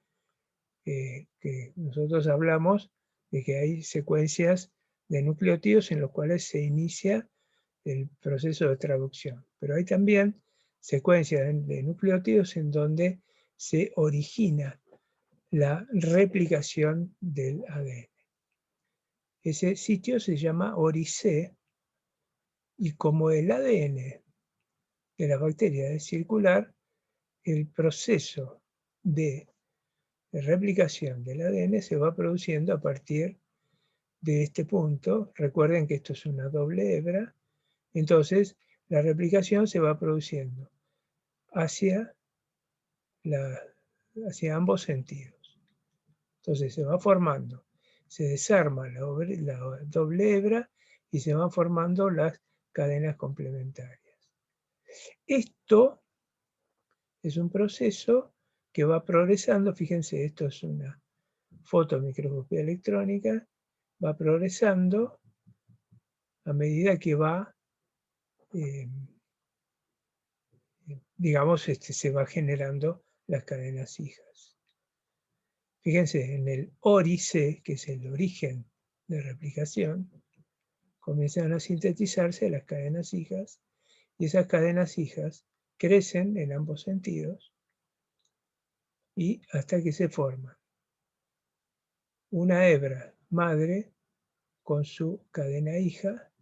Que nosotros hablamos de que hay secuencias de nucleótidos en los cuales se inicia el proceso de traducción. Pero hay también secuencias de nucleótidos en donde se origina la replicación del ADN. Ese sitio se llama ORIC, y como el ADN de la bacteria es circular, el proceso de replicación del ADN se va produciendo a partir de este punto. Recuerden que esto es una doble hebra, entonces la replicación se va produciendo hacia ambos sentidos. Entonces se va formando, se desarma la doble hebra y se van formando las cadenas complementarias. Esto es un proceso que va progresando. Fíjense, esto es una fotomicroscopía electrónica, va progresando a medida que va, digamos, se va generando las cadenas hijas. Fíjense, en el ORIC, que es el origen de replicación, comienzan a sintetizarse las cadenas hijas, y esas cadenas hijas crecen en ambos sentidos y hasta que se forman una hebra madre con su cadena hija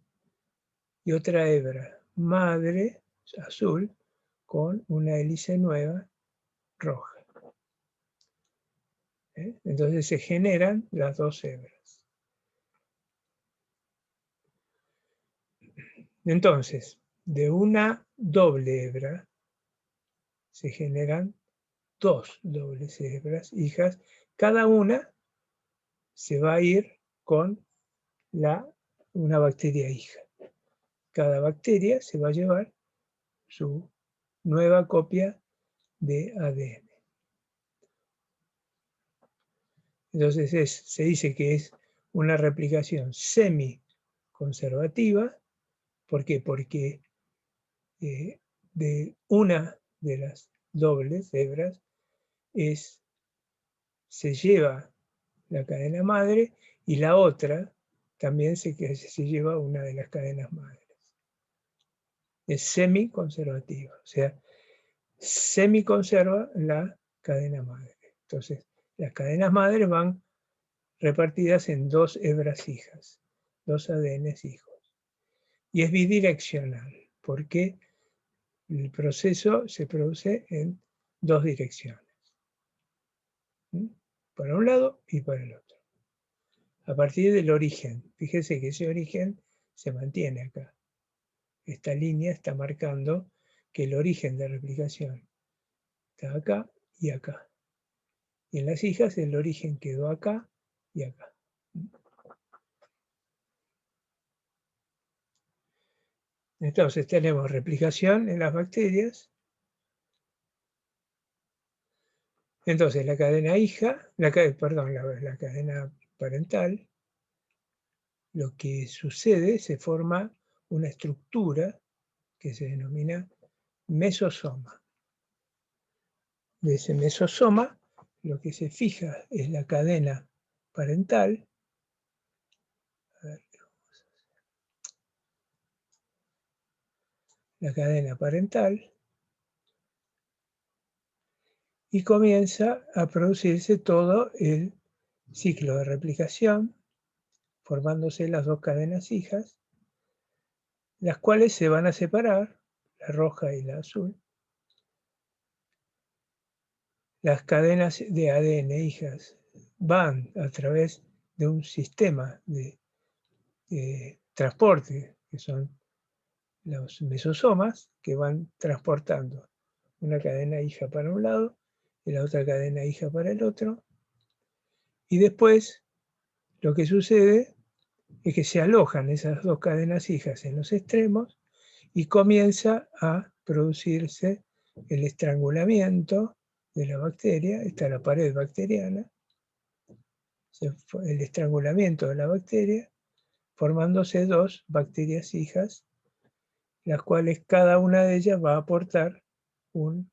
y otra hebra madre azul con una hélice nueva roja. Entonces se generan las dos hebras. Entonces, de una doble hebra se generan dos dobles hebras hijas. Cada una se va a ir con una bacteria hija. Cada bacteria se va a llevar su nueva copia de ADN. Entonces se dice que es una replicación semi-conservativa. ¿Por qué? Porque de una de las dobles hebras se lleva la cadena madre y la otra también se lleva una de las cadenas madres. Es semi-conservativa, o sea, semi-conserva la cadena madre. Entonces, las cadenas madres van repartidas en dos hebras hijas, dos ADNs hijos. Y es bidireccional, porque el proceso se produce en dos direcciones. Para un lado y para el otro. A partir del origen. Fíjese que ese origen se mantiene acá. Esta línea está marcando que el origen de replicación está acá y acá. Y en las hijas el origen quedó acá y acá. Entonces tenemos replicación en las bacterias. Entonces la cadena hija, la cadena parental, lo que sucede, se forma una estructura que se denomina mesosoma. De ese mesosoma, lo que se fija es la cadena parental. A ver, la cadena parental, y comienza a producirse todo el ciclo de replicación, formándose las dos cadenas hijas, las cuales se van a separar, la roja y la azul. Las cadenas de ADN hijas van a través de un sistema de transporte, que son los mesosomas, que van transportando una cadena hija para un lado y la otra cadena hija para el otro. Y después lo que sucede es que se alojan esas dos cadenas hijas en los extremos y comienza a producirse el estrangulamiento de la bacteria. Está la pared bacteriana, el estrangulamiento de la bacteria, formándose dos bacterias hijas, las cuales cada una de ellas va a aportar un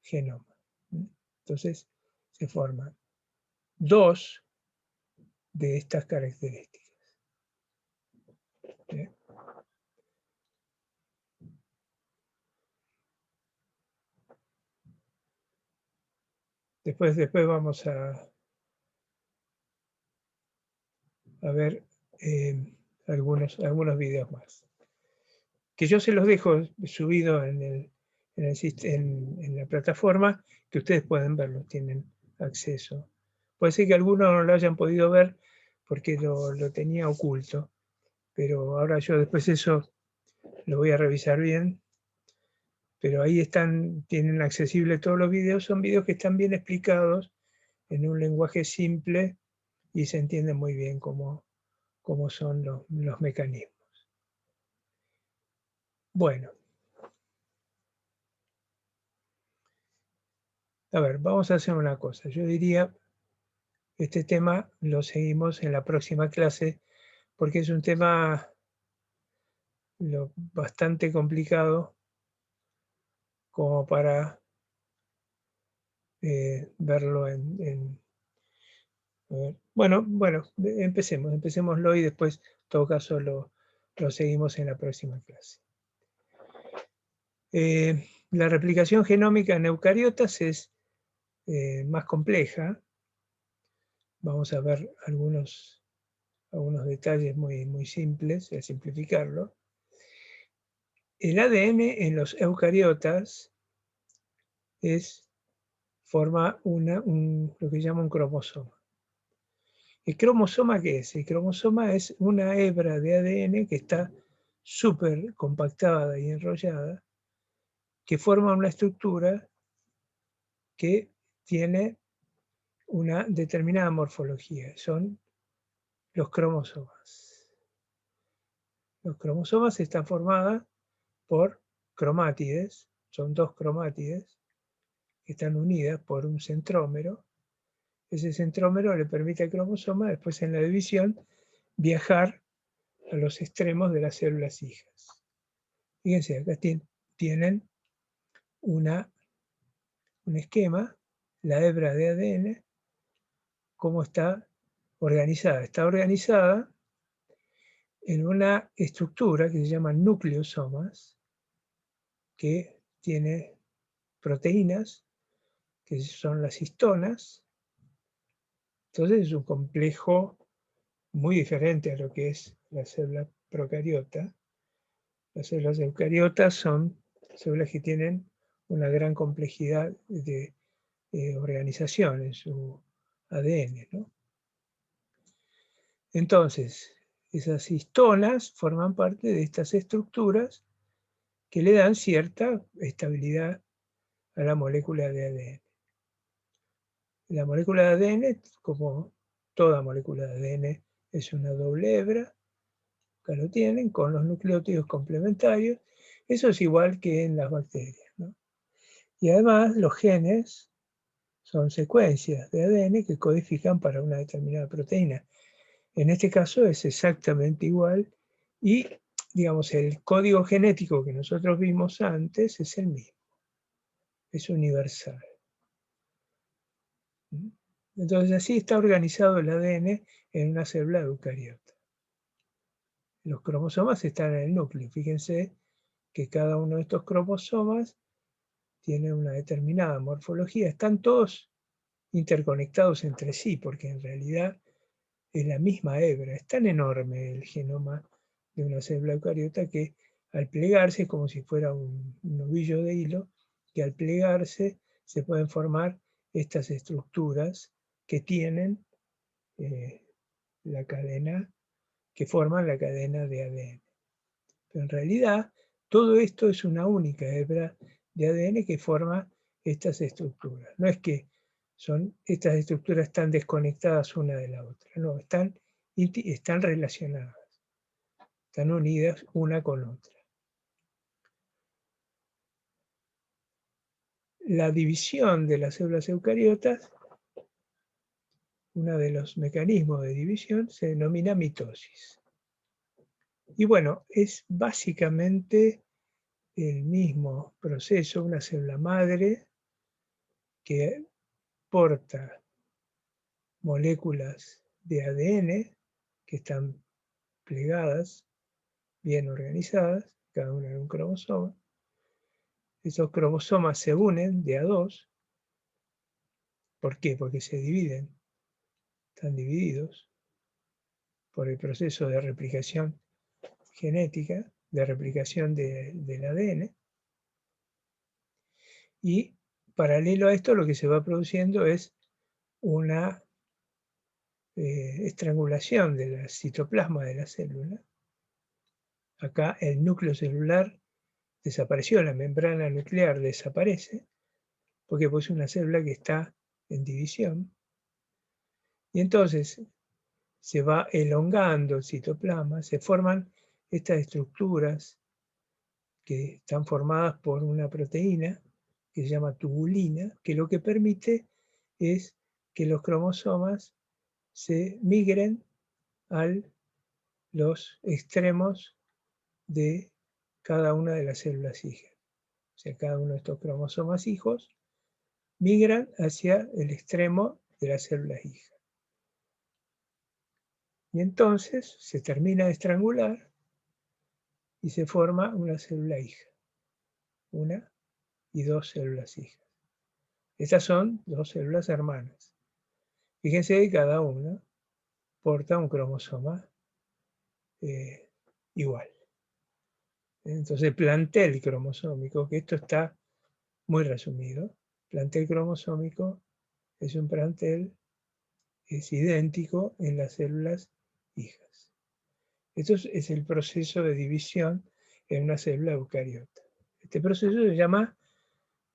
genoma. Entonces se forman dos de estas características. ¿Bien? Después vamos a ver algunos videos más. Que yo se los dejo subido en la plataforma, que ustedes pueden verlo, tienen acceso. Puede ser que algunos no lo hayan podido ver porque lo tenía oculto, pero ahora yo después eso lo voy a revisar bien. Pero ahí tienen accesible todos los videos, son videos que están bien explicados en un lenguaje simple y se entiende muy bien cómo son los mecanismos. Bueno. A ver, vamos a hacer una cosa. Yo diría, este tema lo seguimos en la próxima clase, porque es un tema bastante complicado como para verlo en a ver. Bueno, empecémoslo y después, en todo caso, lo seguimos en la próxima clase. La replicación genómica en eucariotas es más compleja. Vamos a ver algunos detalles muy simples, a simplificarlo. El ADN en los eucariotas forma lo que se llama un cromosoma. ¿El cromosoma qué es? El cromosoma es una hebra de ADN que está súper compactada y enrollada, que forma una estructura que tiene una determinada morfología. Son los cromosomas. Los cromosomas están formados por cromátides, son dos cromátides que están unidas por un centrómero. Ese centrómero le permite al cromosoma, después en la división, viajar a los extremos de las células hijas. Fíjense, acá tienen un esquema, la hebra de ADN, cómo está organizada. Está organizada en una estructura que se llama nucleosomas, que tiene proteínas, que son las histonas. Entonces es un complejo muy diferente a lo que es la célula procariota. Las células eucariotas son células que tienen una gran complejidad de organización en su ADN, ¿no? Entonces, esas histonas forman parte de estas estructuras que le dan cierta estabilidad a la molécula de ADN. La molécula de ADN, como toda molécula de ADN, es una doble hebra. Acá lo tienen, con los nucleótidos complementarios. Eso es igual que en las bacterias, ¿no? Y además los genes son secuencias de ADN que codifican para una determinada proteína. En este caso es exactamente igual y, digamos, el código genético que nosotros vimos antes es el mismo, es universal. Entonces así está organizado el ADN en una célula eucariota. Los cromosomas están en el núcleo. Fíjense que cada uno de estos cromosomas tiene una determinada morfología. Están todos interconectados entre sí, porque en realidad es la misma hebra. Es tan enorme el genoma de una célula eucariota que al plegarse, como si fuera un ovillo de hilo, que al plegarse se pueden formar estas estructuras que tienen la cadena, que forman la cadena de ADN. Pero en realidad todo esto es una única hebra de ADN que forma estas estructuras. No es que estas estructuras están desconectadas una de la otra, no, están relacionadas, están unidas una con otra. La división de las células eucariotas, uno de los mecanismos de división, se denomina mitosis. Y bueno, es básicamente el mismo proceso, una célula madre que porta moléculas de ADN que están plegadas, bien organizadas, cada una en un cromosoma. Esos cromosomas se unen de a dos. ¿Por qué? Porque se dividen, están divididos por el proceso de replicación genética, de replicación del ADN. Y paralelo a esto lo que se va produciendo es una estrangulación del citoplasma de la célula. Acá el núcleo celular desapareció, la membrana nuclear desaparece, porque pues es una célula que está en división. Y entonces se va elongando el citoplasma, se forman estas estructuras que están formadas por una proteína que se llama tubulina, que lo que permite es que los cromosomas se migren a los extremos de cada una de las células hijas. O sea, cada uno de estos cromosomas hijos migran hacia el extremo de las células hijas. Y entonces se termina de estrangular y se forma una célula hija. Una y dos células hijas. Estas son dos células hermanas. Fíjense que cada una porta un cromosoma igual. Entonces el plantel cromosómico, que esto está muy resumido, plantel cromosómico es un plantel, es idéntico en las células hijas. Esto es el proceso de división en una célula eucariota. Este proceso se llama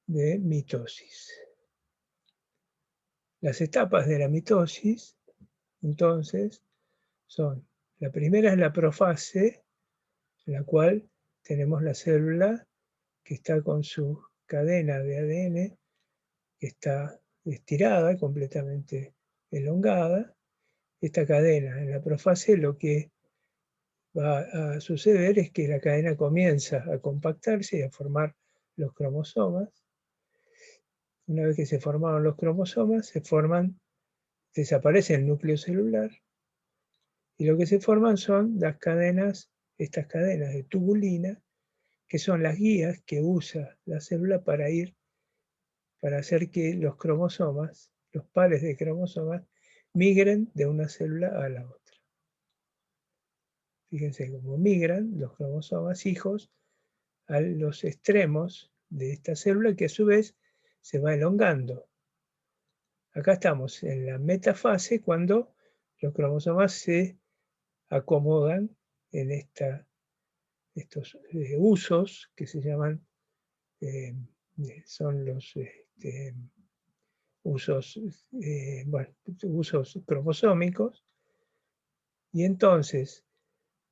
de mitosis. Las etapas de la mitosis, entonces, son, la primera es la profase, en la cual tenemos la célula que está con su cadena de ADN, que está estirada, completamente elongada. Esta cadena, en la profase, lo que va a suceder es que la cadena comienza a compactarse y a formar los cromosomas. Una vez que se formaron los cromosomas, desaparece el núcleo celular, y lo que se forman son las cadenas, estas cadenas de tubulina, que son las guías que usa la célula para hacer que los cromosomas, los pares de cromosomas, migren de una célula a la otra. Fíjense cómo migran los cromosomas hijos a los extremos de esta célula, que a su vez se va elongando. Acá estamos en la metafase, cuando los cromosomas se acomodan en estos usos que se llaman, son los usos, usos cromosómicos. Y entonces,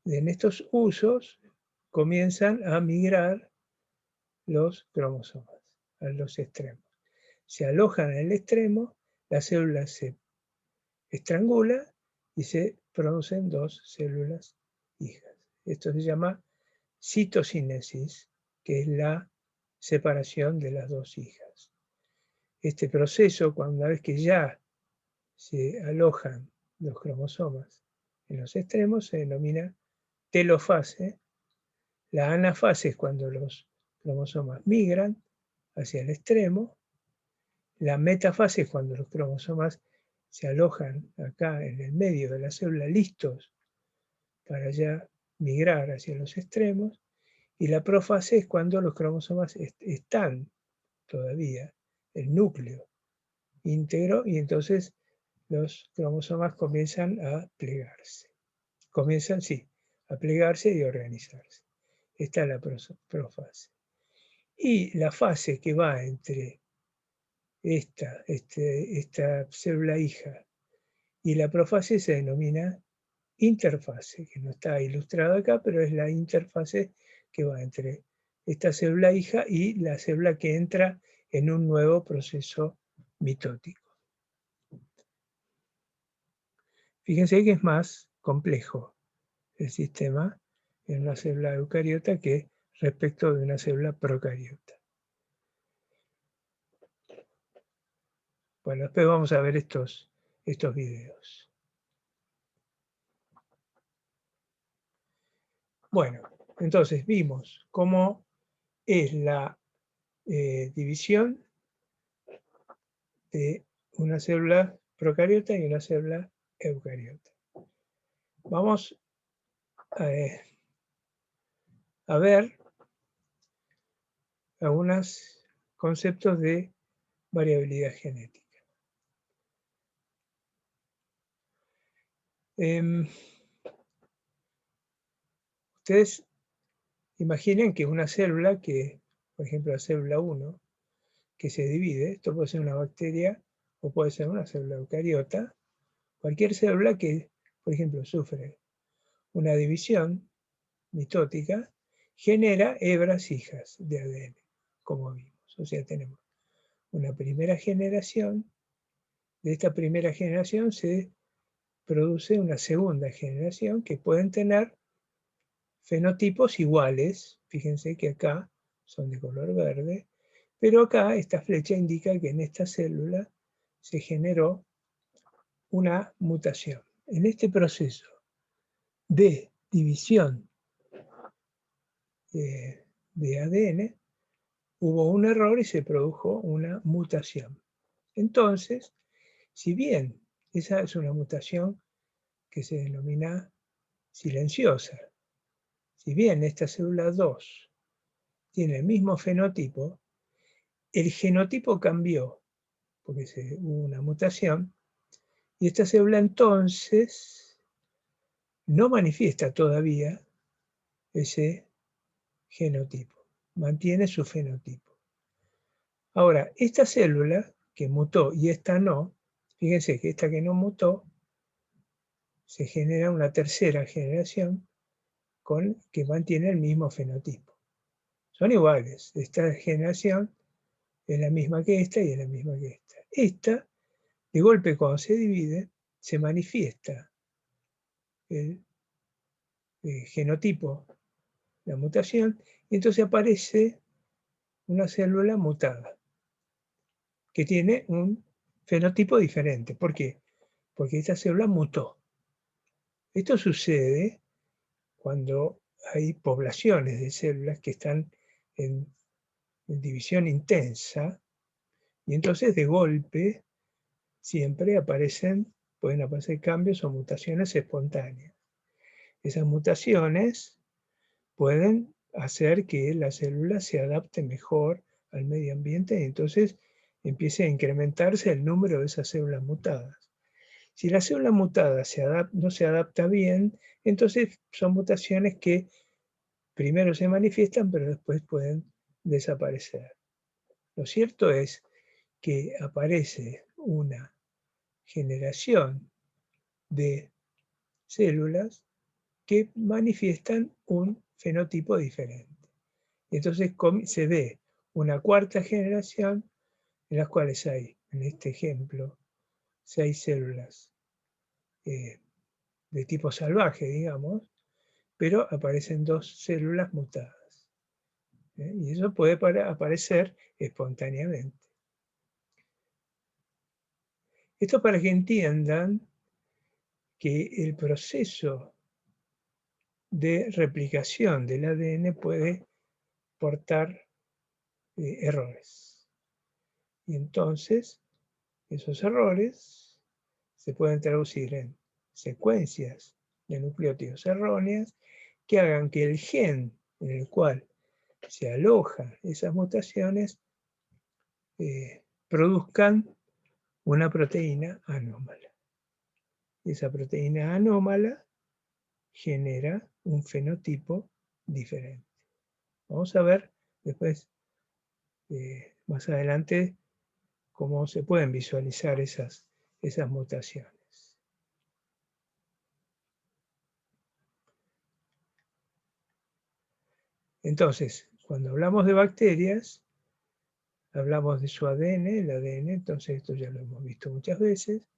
en estos usos comienzan a migrar los cromosomas a los extremos. Se alojan en el extremo, la célula se estrangula y se producen dos células hijas. Esto se llama citocinesis, que es la separación de las dos hijas. Este proceso, una vez que ya se alojan los cromosomas en los extremos, se denomina telofase. La anafase es cuando los cromosomas migran hacia el extremo. La metafase es cuando los cromosomas se alojan acá en el medio de la célula, listos para ya migrar hacia los extremos. Y la profase es cuando los cromosomas están todavía, el núcleo íntegro, y entonces los cromosomas comienzan a plegarse. Comienzan, sí, a plegarse y a organizarse. Esta es la profase. Y la fase que va entre esta célula hija y la profase se denomina interfase, que no está ilustrada acá, pero es la interfase que va entre esta célula hija y la célula que entra en un nuevo proceso mitótico. Fíjense que es más complejo el sistema, en una célula eucariota que respecto de una célula procariota. Bueno, después vamos a ver estos videos. Bueno, entonces vimos cómo es la división de una célula procariota y una célula eucariota. Vamos a ver algunos conceptos de variabilidad genética. Ustedes imaginen que una célula que, por ejemplo, la célula 1, que se divide, esto puede ser una bacteria o puede ser una célula eucariota, cualquier célula que, por ejemplo, sufre una división mitótica, genera hebras hijas de ADN, como vimos. O sea, tenemos una primera generación, de esta primera generación se produce una segunda generación que pueden tener fenotipos iguales, fíjense que acá son de color verde, pero acá esta flecha indica que en esta célula se generó una mutación. En este proceso de división de ADN hubo un error y se produjo una mutación. Entonces, si bien esa es una mutación que se denomina silenciosa, si bien esta célula 2 tiene el mismo fenotipo, el genotipo cambió, porque hubo una mutación, y esta célula entonces no manifiesta todavía ese genotipo, mantiene su fenotipo. Ahora, esta célula que mutó y esta no, fíjense que esta que no mutó, se genera una tercera generación que mantiene el mismo fenotipo. Son iguales, esta generación es la misma que esta y es la misma que esta. Esta, de golpe cuando se divide, se manifiesta el genotipo, la mutación, y entonces aparece una célula mutada, que tiene un fenotipo diferente. ¿Por qué? Porque esta célula mutó. Esto sucede cuando hay poblaciones de células que están en división intensa, y entonces de golpe siempre pueden aparecer cambios o mutaciones espontáneas. Esas mutaciones pueden hacer que la célula se adapte mejor al medio ambiente y entonces empiece a incrementarse el número de esas células mutadas. Si la célula mutada no se adapta bien, entonces son mutaciones que primero se manifiestan, pero después pueden desaparecer. Lo cierto es que aparece una generación de células que manifiestan un fenotipo diferente. Entonces se ve una cuarta generación en las cuales hay, en este ejemplo, 6 células de tipo salvaje, digamos, pero aparecen 2 células mutadas. Y eso puede aparecer espontáneamente. Esto para que entiendan que el proceso de replicación del ADN puede portar errores. Y entonces, esos errores se pueden traducir en secuencias de nucleótidos erróneas que hagan que el gen en el cual se alojan esas mutaciones produzcan una proteína anómala. Esa proteína anómala genera un fenotipo diferente. Vamos a ver después, más adelante, cómo se pueden visualizar esas mutaciones. Entonces, cuando hablamos de bacterias, hablamos de su ADN, el ADN, entonces esto ya lo hemos visto muchas veces,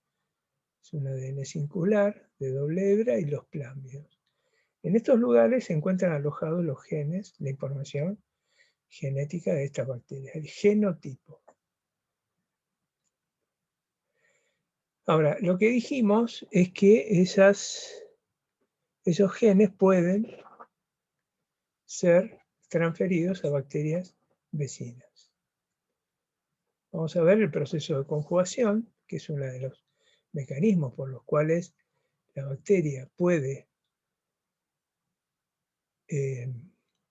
es un ADN singular, de doble hebra y los plámidos. En estos lugares se encuentran alojados los genes, la información genética de estas bacterias, el genotipo. Ahora, lo que dijimos es que esos genes pueden ser transferidos a bacterias vecinas. Vamos a ver el proceso de conjugación, que es uno de los mecanismos por los cuales la bacteria puede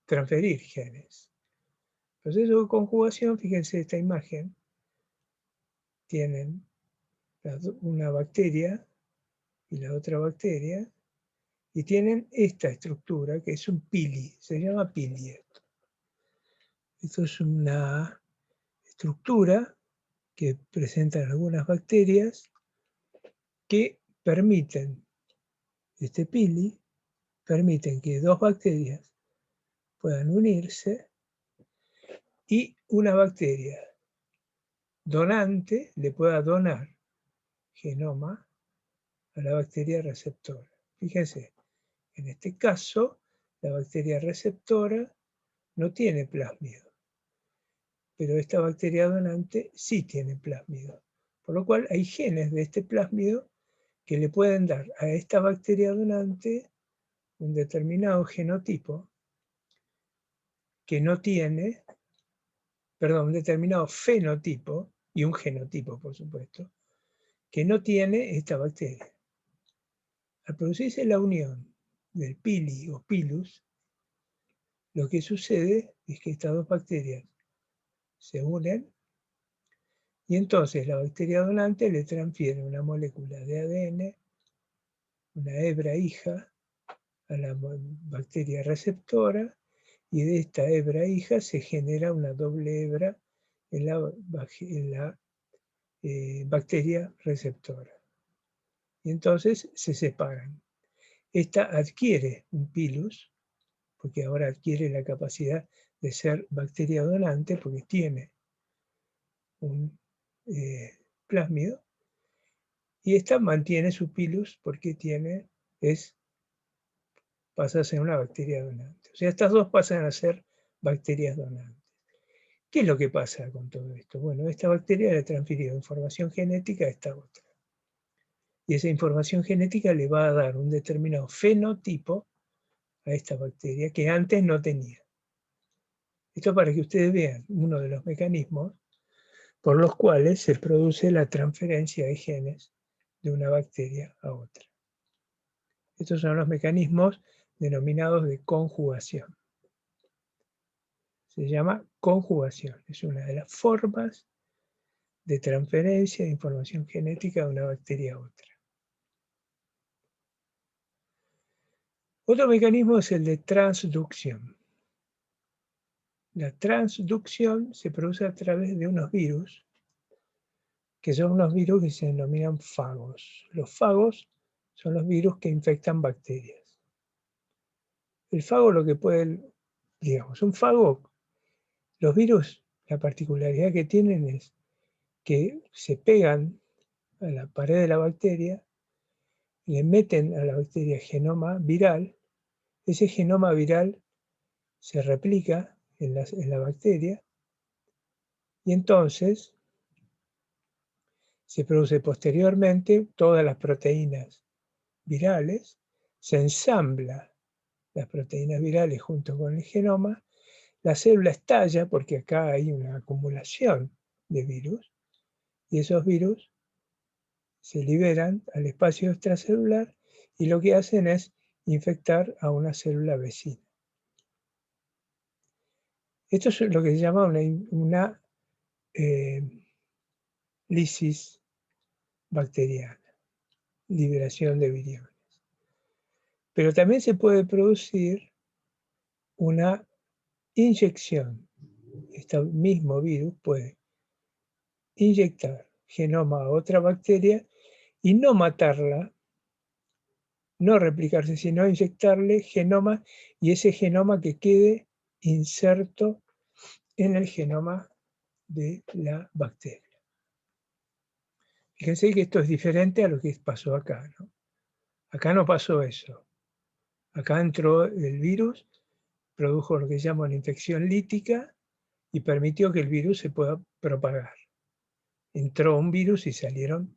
transferir genes. El proceso de conjugación, fíjense esta imagen, tienen una bacteria y la otra bacteria, y tienen esta estructura que es un pili, se llama pili esto. Esto es una estructura que presentan algunas bacterias que permiten, este pili, permiten que dos bacterias puedan unirse y una bacteria donante le pueda donar genoma a la bacteria receptora. Fíjense, en este caso, la bacteria receptora no tiene plásmido, pero esta bacteria donante sí tiene plásmido. Por lo cual hay genes de este plásmido que le pueden dar a esta bacteria donante un determinado genotipo que no tiene, perdón, un determinado fenotipo y un genotipo, por supuesto, que no tiene esta bacteria. Al producirse la unión del pili o pilus, lo que sucede es que estas dos bacterias se unen y entonces la bacteria donante le transfiere una molécula de ADN, una hebra hija, a la bacteria receptora, y de esta hebra hija se genera una doble hebra en la bacteria receptora. Y entonces se separan. Esta adquiere un pilus, porque ahora adquiere la capacidad de ser bacteria donante, porque tiene un plásmido, y esta mantiene su pilus porque pasa a ser una bacteria donante. O sea, estas dos pasan a ser bacterias donantes. ¿Qué es lo que pasa con todo esto? Bueno, esta bacteria le ha transferido información genética a esta otra. Y esa información genética le va a dar un determinado fenotipo a esta bacteria que antes no tenía. Esto para que ustedes vean uno de los mecanismos por los cuales se produce la transferencia de genes de una bacteria a otra. Estos son los mecanismos denominados de conjugación. Se llama conjugación. Es una de las formas de transferencia de información genética de una bacteria a otra. Otro mecanismo es el de transducción. La transducción se produce a través de unos virus, que son unos virus que se denominan fagos. Los fagos son los virus que infectan bacterias. El fago lo que puede, digamos, un fago, los virus, la particularidad que tienen es que se pegan a la pared de la bacteria, le meten a la bacteria genoma viral, ese genoma viral se replica en la bacteria y entonces se produce posteriormente todas las proteínas virales, se ensambla las proteínas virales junto con el genoma, la célula estalla porque acá hay una acumulación de virus y esos virus se liberan al espacio extracelular y lo que hacen es infectar a una célula vecina. Esto es lo que se llama una lisis bacteriana, liberación de viriones. Pero también se puede producir una inyección. Este mismo virus puede inyectar genoma a otra bacteria y no matarla, no replicarse, sino inyectarle genoma y ese genoma que quede inserto en el genoma de la bacteria. Fíjense que esto es diferente a lo que pasó acá, ¿no? Acá no pasó eso. Acá entró el virus, produjo lo que se llama una infección lítica y permitió que el virus se pueda propagar. Entró un virus y salieron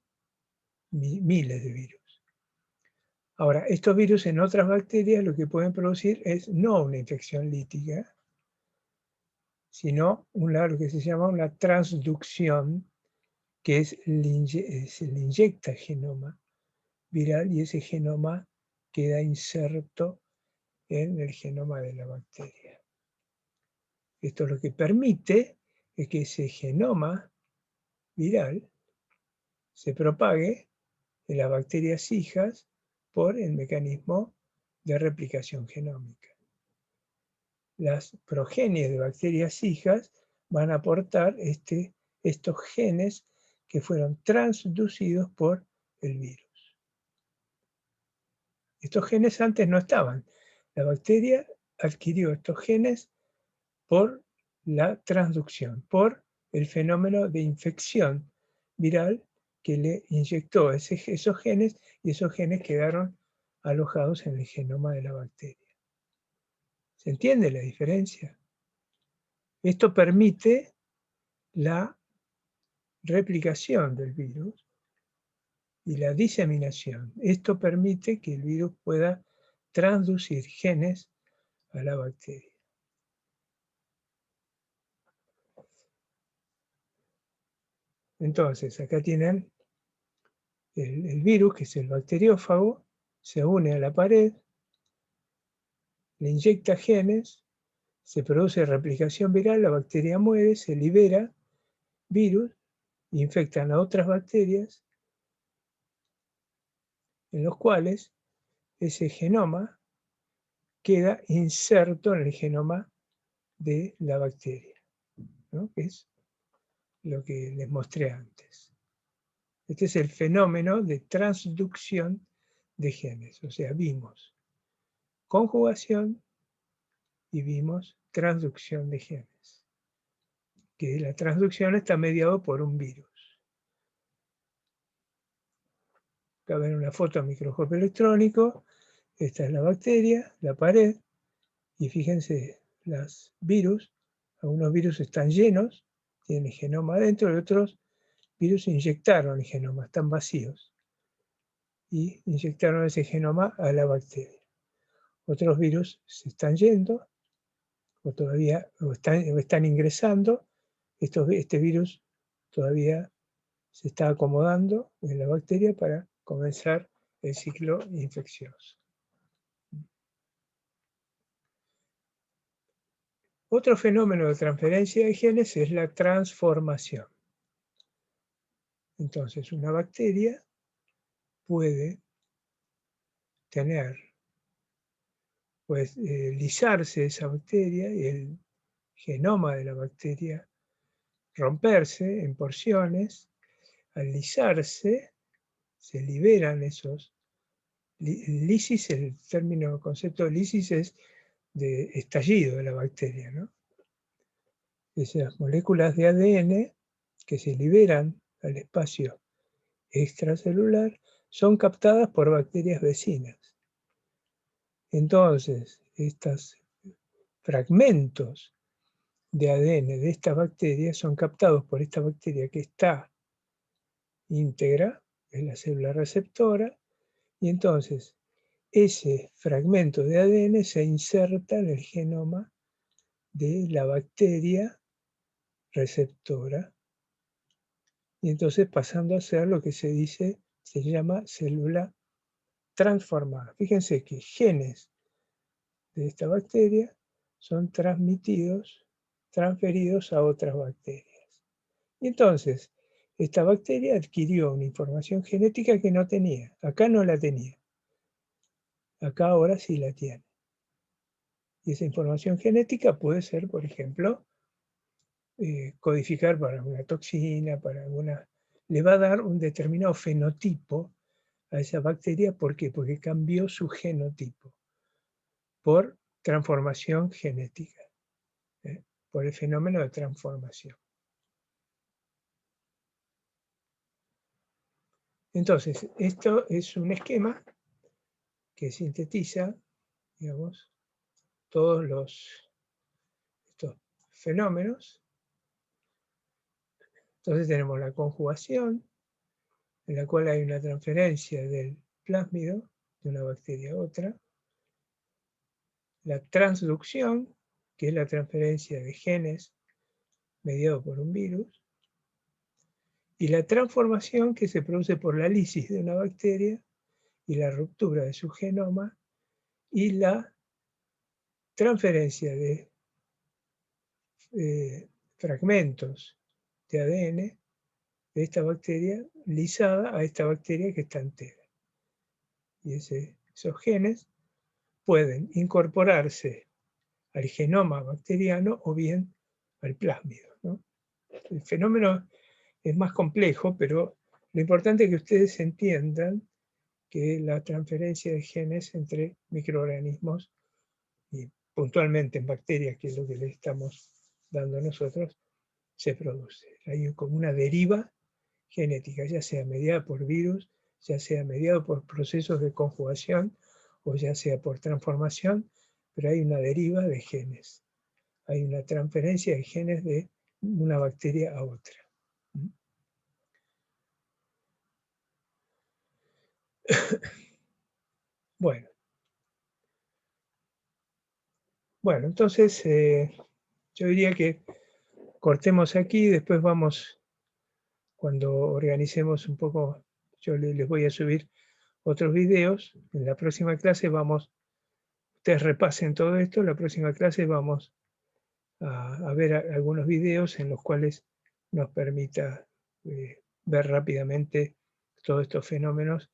miles de virus. Ahora, estos virus en otras bacterias lo que pueden producir es no una infección lítica, sino lo que se llama una transducción, que se le inyecta genoma viral y ese genoma queda inserto en el genoma de la bacteria. Esto lo que permite es que ese genoma viral se propague en las bacterias hijas por el mecanismo de replicación genómica. Las progenies de bacterias hijas van a aportar estos genes que fueron transducidos por el virus. Estos genes antes no estaban. La bacteria adquirió estos genes por la transducción, por el fenómeno de infección viral que le inyectó esos genes y esos genes quedaron alojados en el genoma de la bacteria. ¿Se entiende la diferencia? Esto permite la replicación del virus y la diseminación. Esto permite que el virus pueda transducir genes a la bacteria. Entonces, acá tienen el virus, que es el bacteriófago, se une a la pared, le inyecta genes, se produce replicación viral, la bacteria muere, se libera virus, infectan a otras bacterias, en los cuales ese genoma queda inserto en el genoma de la bacteria, ¿no? Que es lo que les mostré antes. Este es el fenómeno de transducción de genes, o sea, vimos conjugación y vimos transducción de genes, que la transducción está mediado por un virus. Acá ven una foto a microscopio electrónico, esta es la bacteria, la pared, y fíjense, los virus, algunos virus están llenos, tienen genoma adentro, y otros virus inyectaron el genoma, están vacíos, y inyectaron ese genoma a la bacteria. Otros virus se están yendo, o todavía están ingresando, este virus todavía se está acomodando en la bacteria para comenzar el ciclo infeccioso. Otro fenómeno de transferencia de genes es la transformación. Entonces, una bacteria puede tener, pues, lisarse esa bacteria y el genoma de la bacteria romperse en porciones. Al lisarse, se liberan esos lisis, el concepto de lisis es de estallido de la bacteria, ¿no? Esas moléculas de ADN que se liberan al espacio extracelular son captadas por bacterias vecinas. Entonces, estos fragmentos de ADN de esta bacteria son captados por esta bacteria que está íntegra en la célula receptora, y entonces ese fragmento de ADN se inserta en el genoma de la bacteria receptora, y entonces pasando a ser lo que se llama célula transformada. Fíjense que genes de esta bacteria son transferidos a otras bacterias. Y entonces, esta bacteria adquirió una información genética que no tenía. Acá no la tenía. Acá ahora sí la tiene. Y esa información genética puede ser, por ejemplo, codificar para una toxina, le va a dar un determinado fenotipo a esa bacteria. ¿Por qué? Porque cambió su genotipo por transformación genética, por el fenómeno de transformación. Entonces, esto es un esquema que sintetiza digamos, todos estos fenómenos. Entonces tenemos la conjugación, en la cual hay una transferencia del plásmido de una bacteria a otra. La transducción, que es la transferencia de genes mediado por un virus. Y la transformación, que se produce por la lisis de una bacteria y la ruptura de su genoma, y la transferencia de fragmentos de ADN de esta bacteria lisada a esta bacteria que está entera. Y esos genes pueden incorporarse al genoma bacteriano o bien al plásmido, ¿no? El fenómeno es más complejo, pero lo importante es que ustedes entiendan que la transferencia de genes entre microorganismos y puntualmente en bacterias, que es lo que le estamos dando nosotros, se produce. Hay como una deriva genética, ya sea mediada por virus, ya sea mediada por procesos de conjugación o ya sea por transformación, pero hay una deriva de genes. Hay una transferencia de genes de una bacteria a otra. Bueno, entonces yo diría que cortemos aquí, después vamos, cuando organicemos un poco, yo les voy a subir otros videos. En la próxima clase ustedes repasen todo esto, en la próxima clase vamos a ver algunos videos en los cuales nos permita ver rápidamente todos estos fenómenos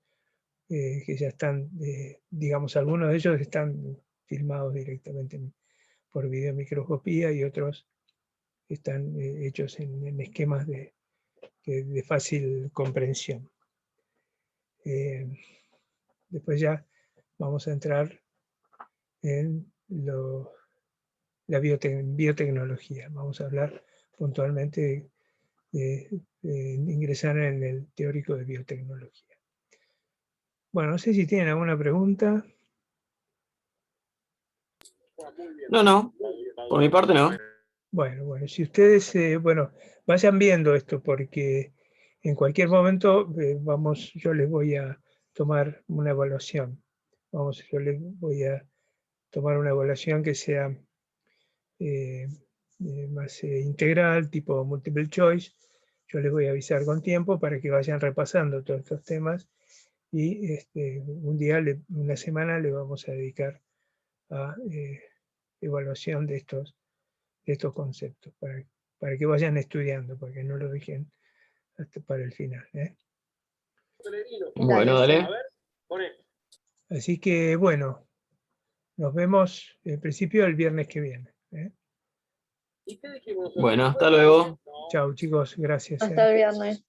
que ya están, digamos, algunos de ellos están filmados directamente por videomicroscopía y otros están hechos en esquemas de fácil comprensión. Después ya vamos a entrar en la biotecnología. Vamos a hablar puntualmente de ingresar en el teórico de biotecnología. Bueno, no sé si tienen alguna pregunta. No, por mi parte no. Bueno, si ustedes, vayan viendo esto, porque en cualquier momento yo les voy a tomar una evaluación. Yo les voy a tomar una evaluación que sea más integral, tipo multiple choice. Yo les voy a avisar con tiempo para que vayan repasando todos estos temas y una semana le vamos a dedicar a evaluación de estos conceptos, para que vayan estudiando, para que no lo dejen hasta para el final. Bueno, dale. Así que bueno, nos vemos en principio el viernes que viene. Bueno, hasta luego. Chao chicos, gracias. Hasta el viernes.